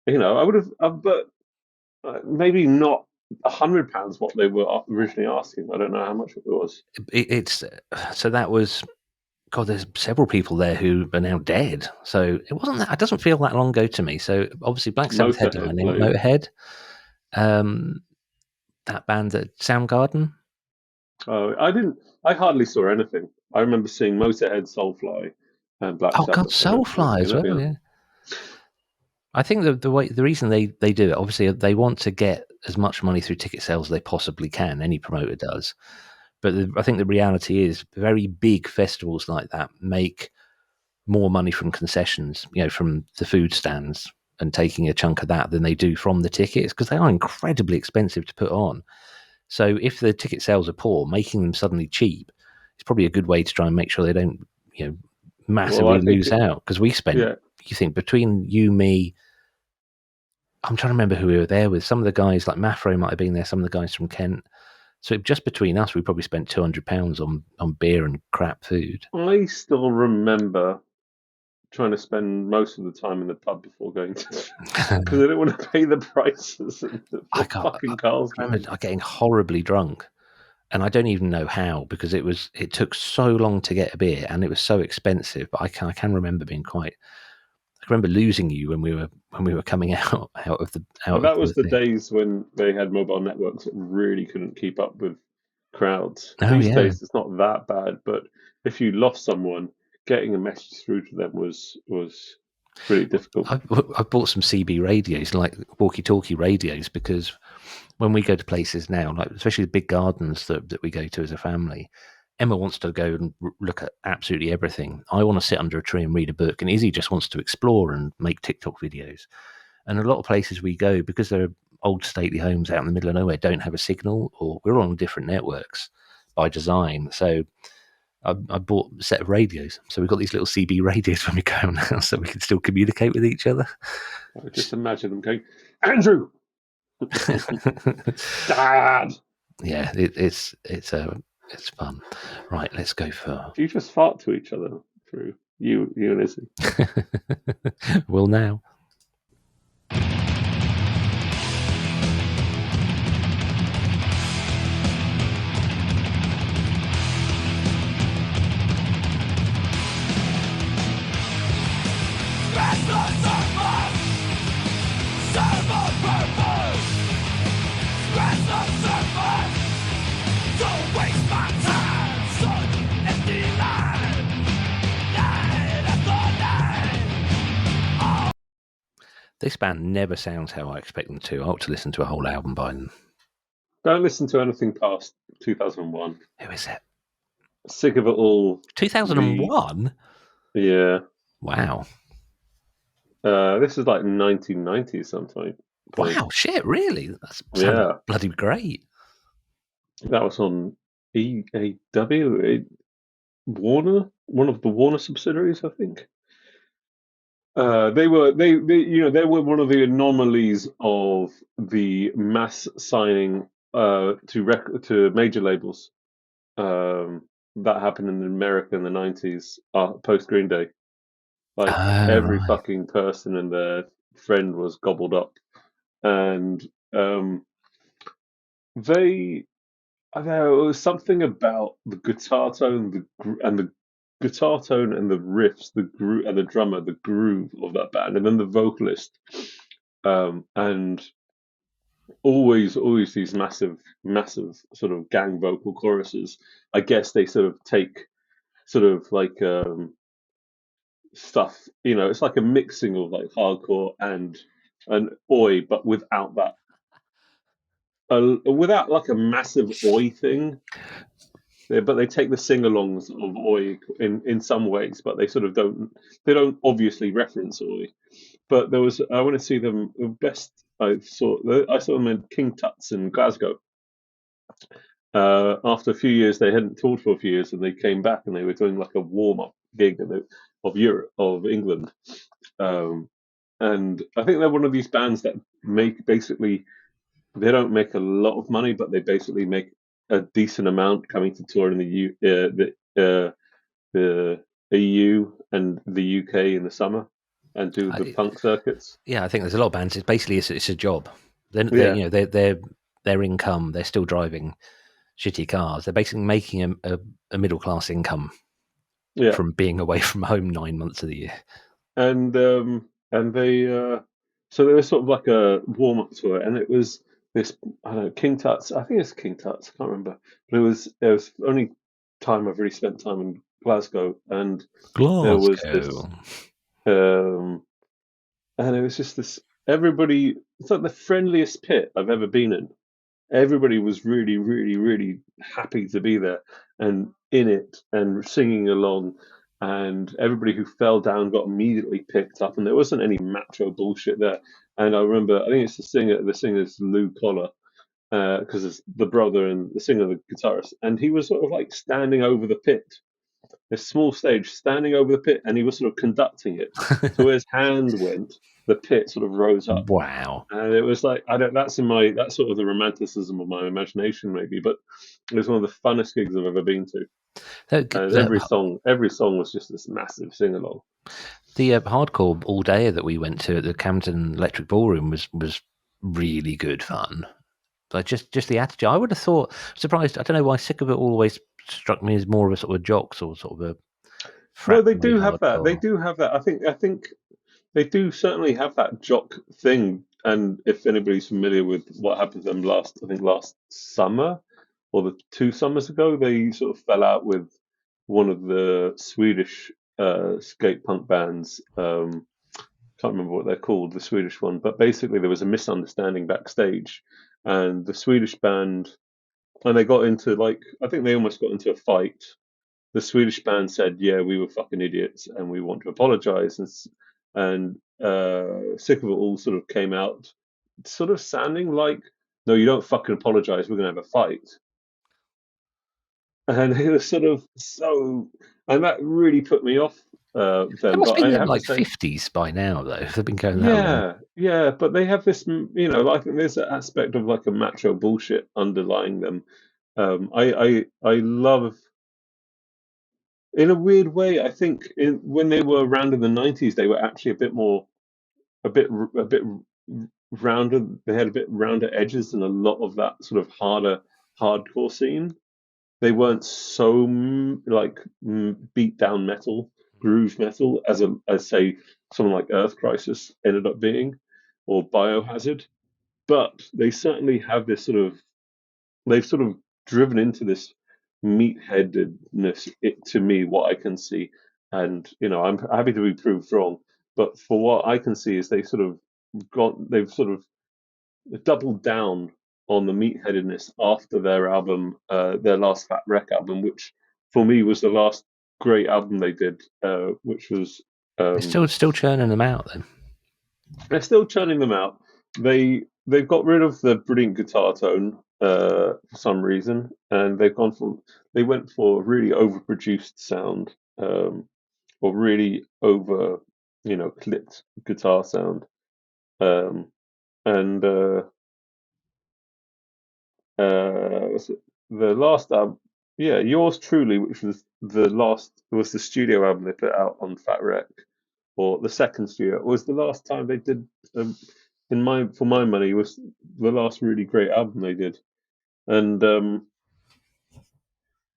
I would have, but maybe not £100 what they were originally asking. I don't know how much it was. So that was. God, there's several people there who are now dead. So it wasn't that. It doesn't feel that long ago to me. So obviously, Black Sabbath headlining, Motorhead, that band at Soundgarden. Oh, I hardly saw anything. I remember seeing Motorhead, Soulfly, and Black Sabbath. Oh God, Soulfly as well. Yeah. I think the reason they do it, obviously, they want to get as much money through ticket sales as they possibly can. Any promoter does. But I think the reality is very big festivals like that make more money from concessions, from the food stands and taking a chunk of that than they do from the tickets, because they are incredibly expensive to put on. So if the ticket sales are poor, making them suddenly cheap is probably a good way to try and make sure they don't, massively lose out. Because we spent, you think, between you, me, I'm trying to remember who we were there with. Some of the guys, like Mafro might have been there, some of the guys from Kent. So just between us, we probably spent £200 on beer and crap food. I still remember trying to spend most of the time in the pub before going to, because I didn't want to pay the prices. I remember getting horribly drunk, and I don't even know how, because it took so long to get a beer and it was so expensive. But I can remember being quite. I remember losing you when we were coming out of the. That was the days when they had mobile networks that really couldn't keep up with crowds. These days it's not that bad, but if you lost someone, getting a message through to them was really difficult. I bought some CB radios, like walkie-talkie radios, because when we go to places now, like especially the big gardens that we go to as a family, Emma wants to go and look at absolutely everything. I want to sit under a tree and read a book, and Izzy just wants to explore and make TikTok videos. And a lot of places we go, because they're old stately homes out in the middle of nowhere, don't have a signal, or we're on different networks by design. So I bought a set of radios. So we've got these little CB radios when we go now, so we can still communicate with each other. I just imagine them going, Andrew! Dad! Yeah, it's fun. Right, let's go for... Do you just fart to each other through you and Izzy? Well, now. This band never sounds how I expect them to. I ought to listen to a whole album by them. Don't listen to anything past 2001. Who is it? Sick of it all. 2001? Yeah. Wow. This is like 1990 sometime. Wow, shit, really? That's bloody great. That was on EAW, Warner, one of the Warner subsidiaries, I think. They were one of the anomalies of the mass signing to major labels that happened in America in the 90s post Green Day. Like every Right. fucking person and their friend was gobbled up, and they there was something about the guitar tone, the guitar tone and the riffs, and the drummer, the groove of that band, and then the vocalist, and always these massive sort of gang vocal choruses. I guess they sort of take sort of like stuff, it's like a mixing of like hardcore and oi, but without like a massive oi thing. But they take the sing-alongs of oi in some ways, but they sort of don't obviously reference oi. But I want to see them. The best I saw them in King Tut's in Glasgow. After a few years, they hadn't toured for a few years, and they came back and they were doing like a warm-up gig of Europe, of England. And I think they're one of these bands that they don't make a lot of money, but they basically make a decent amount coming to tour in the EU and the UK in the summer and do the punk circuits. Yeah, I think there's a lot of bands. It's a job. Yeah. Their income. They're still driving shitty cars. They're basically making a middle class income Yeah. from being away from home 9 months of the year. And they so there was sort of like a warm up tour, and it was this, I don't know, King Tut's. I think it's King Tut's. I can't remember, but it was only time I've really spent time in Glasgow, and there was this, and it was just this. Everybody, it's like the friendliest pit I've ever been in. Everybody was really, really, really happy to be there and in it and singing along. And everybody who fell down got immediately picked up, and there wasn't any macho bullshit there. And I remember, I think it's the singer's Lou Collar, because it's the brother and the singer, the guitarist, and he was sort of like standing over the pit, this small stage, standing over the pit, and he was sort of conducting it. So where his hand went, the pit sort of rose up. Wow! And it was like, that's sort of the romanticism of my imagination, maybe. But it was one of the funnest gigs I've ever been to. And every song was just this massive sing along. The hardcore all day that we went to at the Camden Electric Ballroom was really good fun. But just the attitude, I would have thought. Surprised. I don't know why Sick of It always struck me as more of a sort of jocks or sort of a. No, they do have that. They do have that. I think they do certainly have that jock thing. And if anybody's familiar with what happened to them last summer or the 2 summers ago, they sort of fell out with one of the Swedish skate punk bands. Can't remember what they're called, the Swedish one. But basically, there was a misunderstanding backstage, and the Swedish band, and they got into I think they almost got into a fight. The Swedish band said, "Yeah, we were fucking idiots, and we want to apologize." And Sick of It all sort of came out, sort of sounding like, "No, you don't fucking apologize. We're gonna have a fight." And it was sort of and that really put me off. They must be in their 50s by now, though. They've been going that long. Yeah, but they have this, I think there's an aspect of like a macho bullshit underlying them. I love, in a weird way, I think when they were around in the 90s, they were actually a bit rounder. They had a bit rounder edges than a lot of that sort of hardcore scene. They weren't so beat down metal, groove metal, as say someone like Earth Crisis ended up being, or Biohazard. But they certainly have this they've sort of driven into this meatheadedness, to me, what I can see. And, I'm happy to be proved wrong. But for what I can see is they've sort of doubled down on the meatheadedness after their album, their last Fat Wreck album, which for me was the last great album they did, which was... They're still churning them out, then? They're still churning them out. They've got rid of the brilliant guitar tone for some reason, and they went for a really overproduced sound, or really over clipped guitar sound. And what's it? The last album, yeah, Yours Truly, which was was the studio album they put out on Fat Wreck, or the second studio, was the last time they did. For my money, was the last really great album they did, and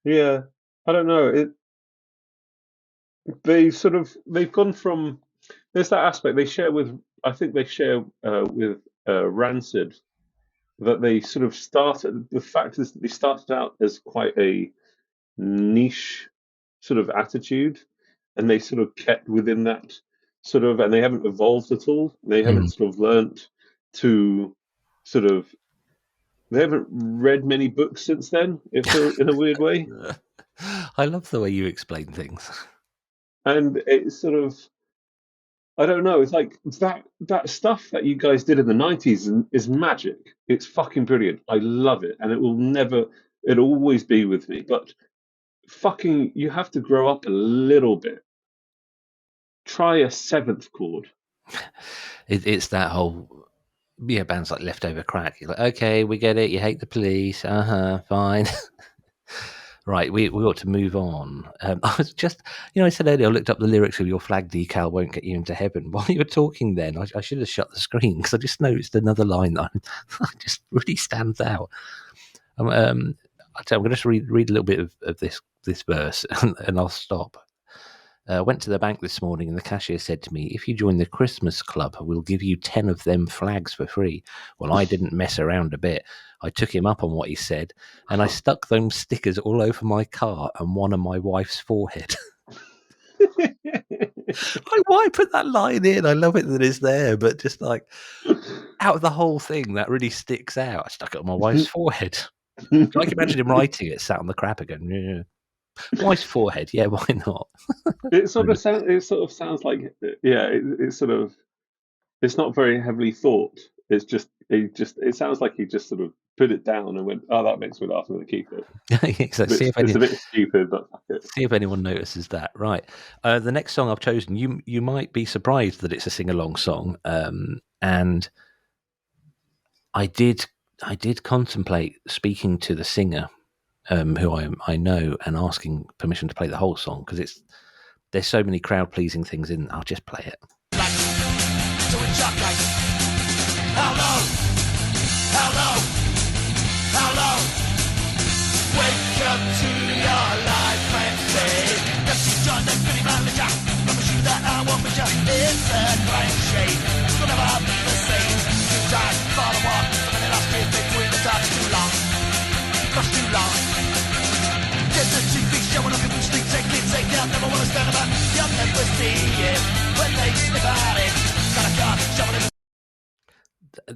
yeah, I don't know. They've gone from, there's that aspect they share with, I think they share with Rancid, that they sort of started, the fact is that they started out as quite a niche sort of attitude, and they sort of kept within that sort of, and they haven't evolved at all. They haven't sort of learnt to sort of, they haven't read many books since then, in a weird way. I love the way you explain things. And it's sort of, I don't know, it's like that stuff that you guys did in the 90s is magic. It's fucking brilliant. I love it. And it'll always be with me. But fucking, you have to grow up a little bit. Try a seventh chord. It's that whole, bands like Leftover Crack. You're like, okay, we get it. You hate the police. Fine. Right, we ought to move on. I was just, I said earlier, I looked up the lyrics of Your Flag Decal Won't Get You Into Heaven. While you were talking then, I should have shut the screen because I just noticed another line that just really stands out. I'm going to read a little bit of this verse and I'll stop. Went to the bank this morning and the cashier said to me, if you join the Christmas club, we'll give you 10 of them flags for free. Well, I didn't mess around a bit. I took him up on what he said and I stuck them stickers all over my car and one on my wife's forehead. Why put that line in? I love it that it's there, but just like out of the whole thing, that really sticks out. I stuck it on my wife's forehead. I can imagine him writing it, sat on the crap again. Yeah. Wife's forehead, yeah, why not? It sort of sounds like, yeah, it's not very heavily thought. It sounds like he just sort of put it down and went, oh, that makes me laugh, I'm going to keep it. It's a bit stupid, but fuck it. See if anyone notices that. Right. The next song I've chosen, you might be surprised that it's a sing-along song, and I did contemplate speaking to the singer, who I know, and asking permission to play the whole song because there's so many crowd pleasing things in. I'll just play it. Hello. Wake up to your life and say, "That's John, that pretty manager. Promise you that I won't miss you. It's a crying shame. It's gonna never be the same. You died for the war. Something else did they do in the dark too long. Much too long. Get the TV show and look at the streets and kids say, "They'll never want to stand about. You'll never see it when they sniff at it." Got a car, shovel in.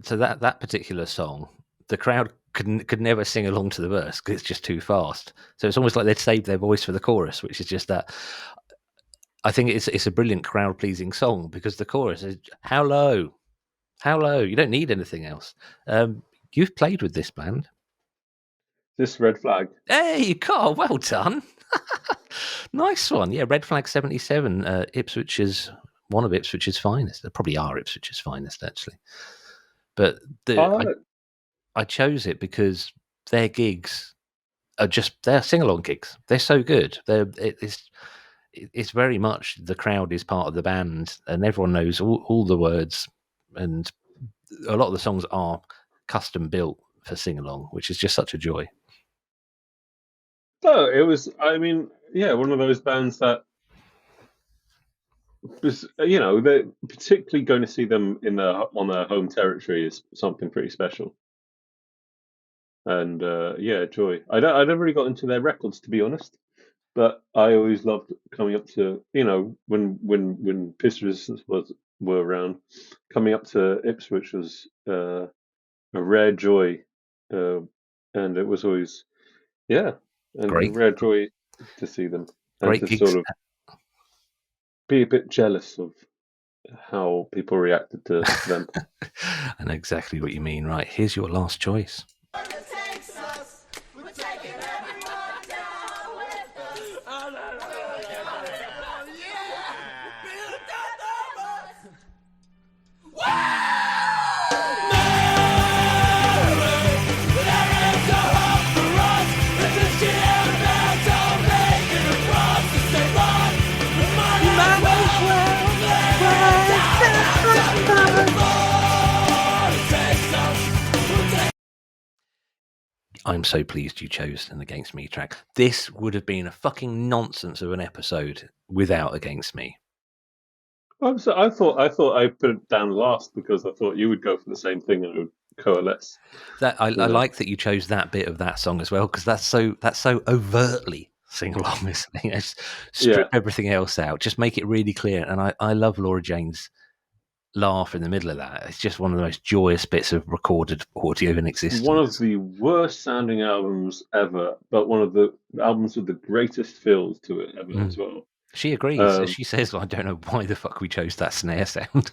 So that particular song, the crowd could never sing along to the verse because it's just too fast. So it's almost like they'd saved their voice for the chorus, which is just that. I think it's a brilliant crowd pleasing song because the chorus is how low. You don't need anything else. You've played with this band. This Red Flag. Hey, Carl, well done. Nice one. Yeah, Red Flag 77. Ipswich is one of Ipswich's finest. They probably are Ipswich's finest, actually. But I chose it because their gigs they're sing-along gigs. They're so good. It's very much the crowd is part of the band and everyone knows all the words, and a lot of the songs are custom built for sing-along, which is just such a joy. Oh, it was, one of those bands that was, they're particularly going to see them on their home territory is something pretty special. And joy. I never really got into their records, to be honest, but I always loved coming up to, when Piss Resistance were around, coming up to Ipswich was a rare joy, and it was always, a rare joy to see them and great to gigs. sort of be a bit jealous of how people reacted to them. I know exactly what you mean. Right, here's your last choice. I'm so pleased you chose an Against Me track. This would have been a fucking nonsense of an episode without Against Me. I thought I put it down last because I thought you would go for the same thing and it would coalesce. I like that you chose that bit of that song as well, because that's so overtly sing-along, isn't it? Just strip everything else out, just make it really clear. And I love Laura Jane's laugh in the middle of that. It's just one of the most joyous bits of recorded audio in existence. One of the worst sounding albums ever, but one of the albums with the greatest feels to it ever as well. She agrees. She says, I don't know why the fuck we chose that snare sound.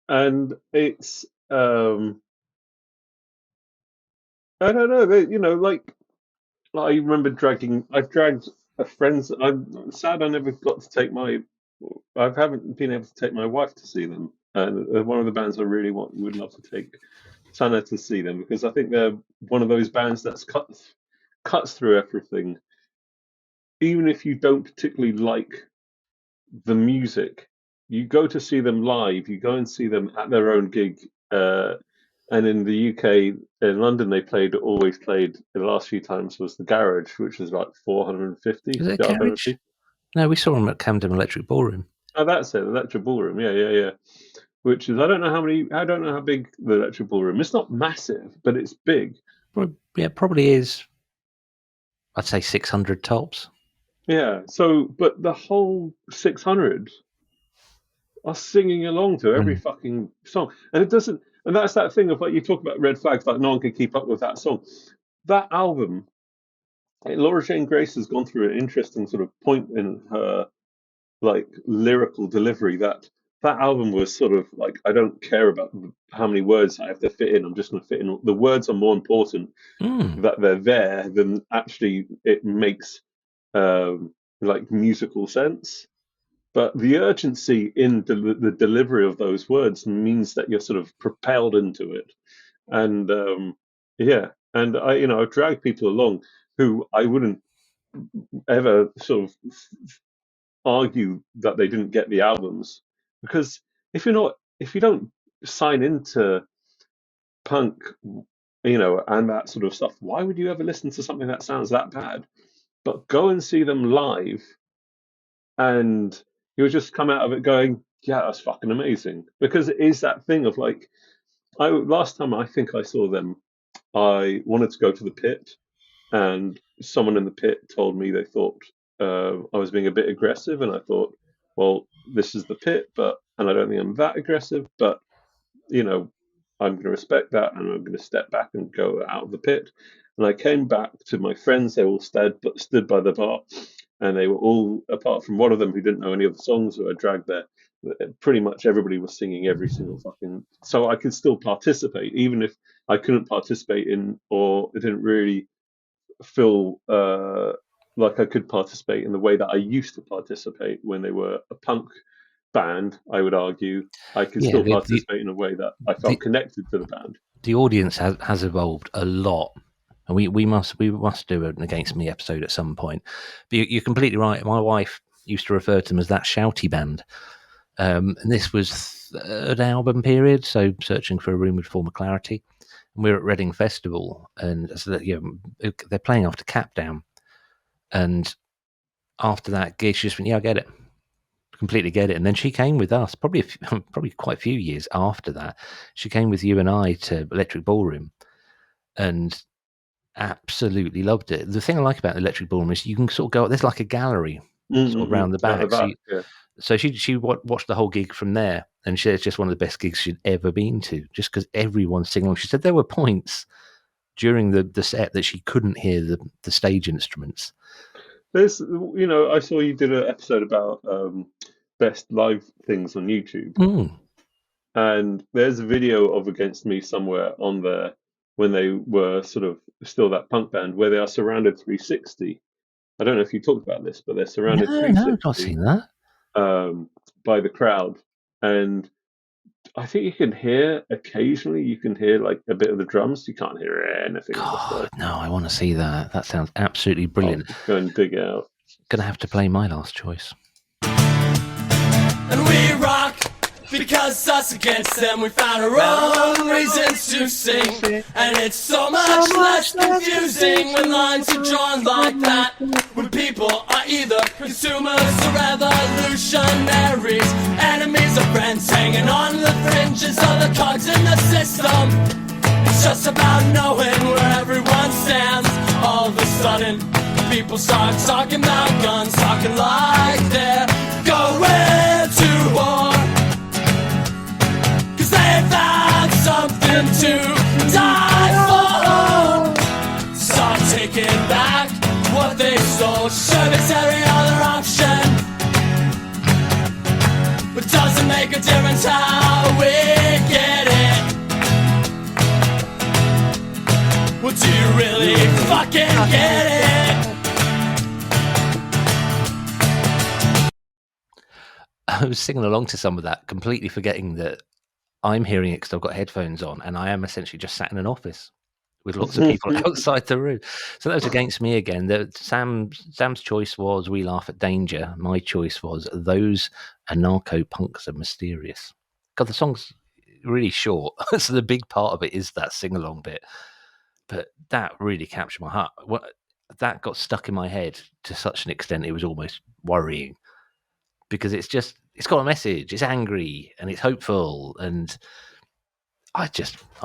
And it's I don't know, I remember I dragged a friend's. I'm sad I never got to take I haven't been able to take my wife to see them. And one of the bands I really would love to take Sana to see them, because I think they're one of those bands that's cuts through everything. Even if you don't particularly like the music, you go to see them live, you go and see them at their own gig. And in the UK, in London, they always played, the last few times was the Garage, which was like 450. Is it Garage? No, we saw them at Camden Electric Ballroom. Oh, that's it, Electric Ballroom. Yeah. Which is, I don't know how big the Electric Ballroom. It's not massive, but it's big. Yeah, probably is. I'd say 600 tops. Yeah. So, but the whole 600 are singing along to every fucking song, and it doesn't. And that's that thing of, like, you talk about red flags, like no one can keep up with that song. That album, Laura Jane Grace has gone through an interesting sort of point in her, like, lyrical delivery. That album was sort of like, I don't care about how many words I have to fit in. I'm just going to fit in. The words are more important that they're there than actually it makes like musical sense. But the urgency in the delivery of those words means that you're sort of propelled into it. And and I've dragged people along who I wouldn't ever sort of argue that they didn't get the albums, because if you don't sign into punk, and that sort of stuff, why would you ever listen to something that sounds that bad? But go and see them live, and you'll just come out of it going, yeah, that's fucking amazing. Because it is that thing of, like, last time I think I saw them, I wanted to go to the Pit, and someone in the Pit told me they thought I was being a bit aggressive, and I thought, well, this is the Pit, and I don't think I'm that aggressive, but I'm going to respect that, and I'm going to step back and go out of the Pit. And I came back to my friends; they all stood by the bar, and they were all, apart from one of them who didn't know any of the songs who I dragged there, pretty much everybody was singing every single fucking. So I could still participate, even if I couldn't participate in, or it didn't really feel like I could participate in the way that I used to participate when they were a punk band. I would argue I could still participate in a way that I felt connected to the band. The audience has evolved a lot, and we must do an Against Me episode at some point. But you're completely right. My wife used to refer to them as that shouty band, and this was third album period, so Searching for a Room with Former Clarity. And we were at Reading Festival, and they're playing after Capdown, and after that gig, she just went, "Yeah, I get it, completely get it." And then she came with us, probably quite a few years after that. She came with you and I to Electric Ballroom, and absolutely loved it. The thing I like about the Electric Ballroom is you can sort of go, there's like a gallery sort of around the back. So she watched the whole gig from there, and it's just one of the best gigs she'd ever been to, just because everyone's singing along. She said there were points during the set that she couldn't hear the stage instruments. There's, I saw you did an episode about best live things on YouTube, and there's a video of Against Me somewhere on there when they were sort of still that punk band, where they are surrounded 360. I don't know if you talked about this, but they're surrounded 360. No, I've not seen that. By the crowd, and I think you can hear like a bit of the drums. You can't hear anything. God, no, I want to see that. That sounds absolutely brilliant. Go and dig it out. Gonna have to play my last choice. and we rock. Because us against them, we found our own reasons to sing. And it's so much less confusing when lines are drawn like that. When people are either consumers or revolutionaries, enemies or friends hanging on the fringes of the cogs in the system. It's just about knowing where everyone stands. All of a sudden, people start talking about guns, talking like they're going to war. They found something to die for. Start taking back what they stole. Sure, there's every other option, but doesn't make a difference how we get it. Well, do you really fucking get it? I was singing along to some of that, completely forgetting that I'm hearing it because I've got headphones on, and I am essentially just sat in an office with lots of people outside the room. So that was against me again. Sam's choice was "We Laugh at Danger." My choice was "Those Anarcho Punks Are Mysterious." God, the song's really short, so the big part of it is that sing-along bit. But that really captured my heart. That got stuck in my head to such an extent it was almost worrying, because it's got a message. It's angry and it's hopeful, and I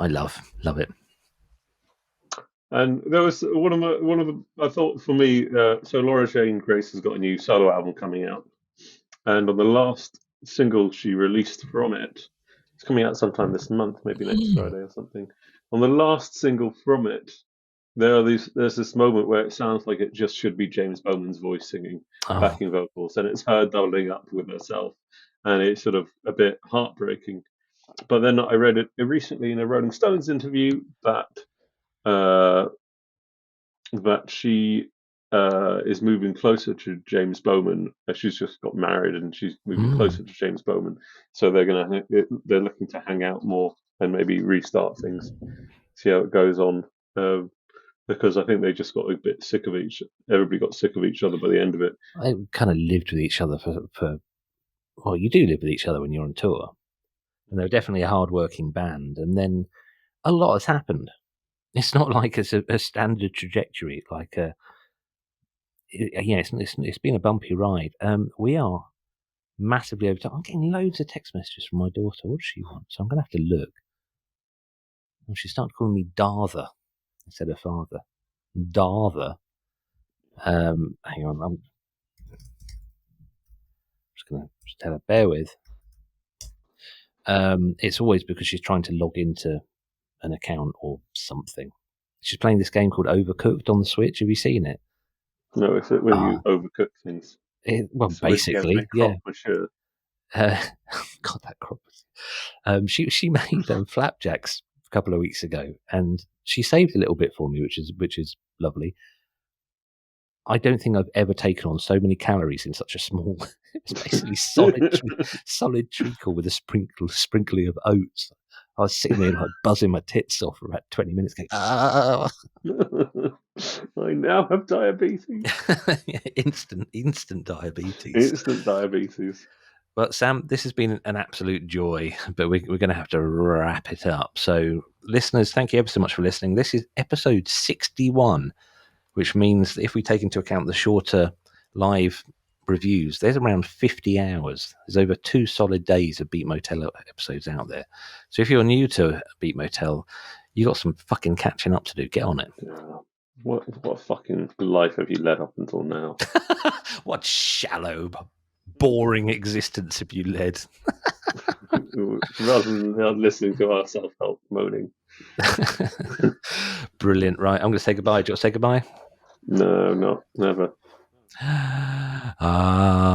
love it. And there was one of the I thought for me. So Laura Jane Grace has got a new solo album coming out, and on the last single she released from it, it's coming out sometime this month, maybe next Friday or something. On the last single from it, there's this moment where it sounds like it just should be James Bowman's voice singing backing vocals, and it's her doubling up with herself, and it's sort of a bit heartbreaking. But then I read it recently in a Rolling Stones interview that she is moving closer to James Bowman. She's just got married and she's moving closer to James Bowman, so they're looking to hang out more and maybe restart things, see how it goes on. Because I think they just got a bit sick of everybody got sick of each other by the end of it. They kind of lived with each other for well, you do live with each other when you're on tour. And they're definitely a hard-working band. And then a lot has happened. It's not like it's a standard trajectory. Like, it's been a bumpy ride. We are massively over time. I'm getting loads of text messages from my daughter. What does she want? So I'm going to have to look. Well, she started calling me Darther instead of father. Darther. Hang on, I'm just going to tell her, bear with. It's always because she's trying to log into an account or something. She's playing this game called Overcooked on the Switch. Have you seen it? No, it's where you overcook things. Basically, yeah. God, that crop. She made flapjacks a couple of weeks ago, and she saved a little bit for me, which is lovely. I don't think I've ever taken on so many calories in such a small. It's basically solid treacle with a sprinkling of oats. I was sitting there like buzzing my tits off for about 20 minutes going, I now have diabetes. Instant diabetes. Instant diabetes. But Sam, this has been an absolute joy, but we're going to have to wrap it up. So listeners, thank you ever so much for listening. This is episode 61, which means that if we take into account the shorter live reviews, there's around 50 hours. There's over 2 solid days of Beat Motel episodes out there. So if you're new to Beat Motel, you got some fucking catching up to do. Get on it. Yeah. What fucking life have you led up until now? What shallow, boring existence have you led? Rather than listening to our self-help moaning. Brilliant. Right, I'm going to say goodbye. Do you want to say goodbye? No, never.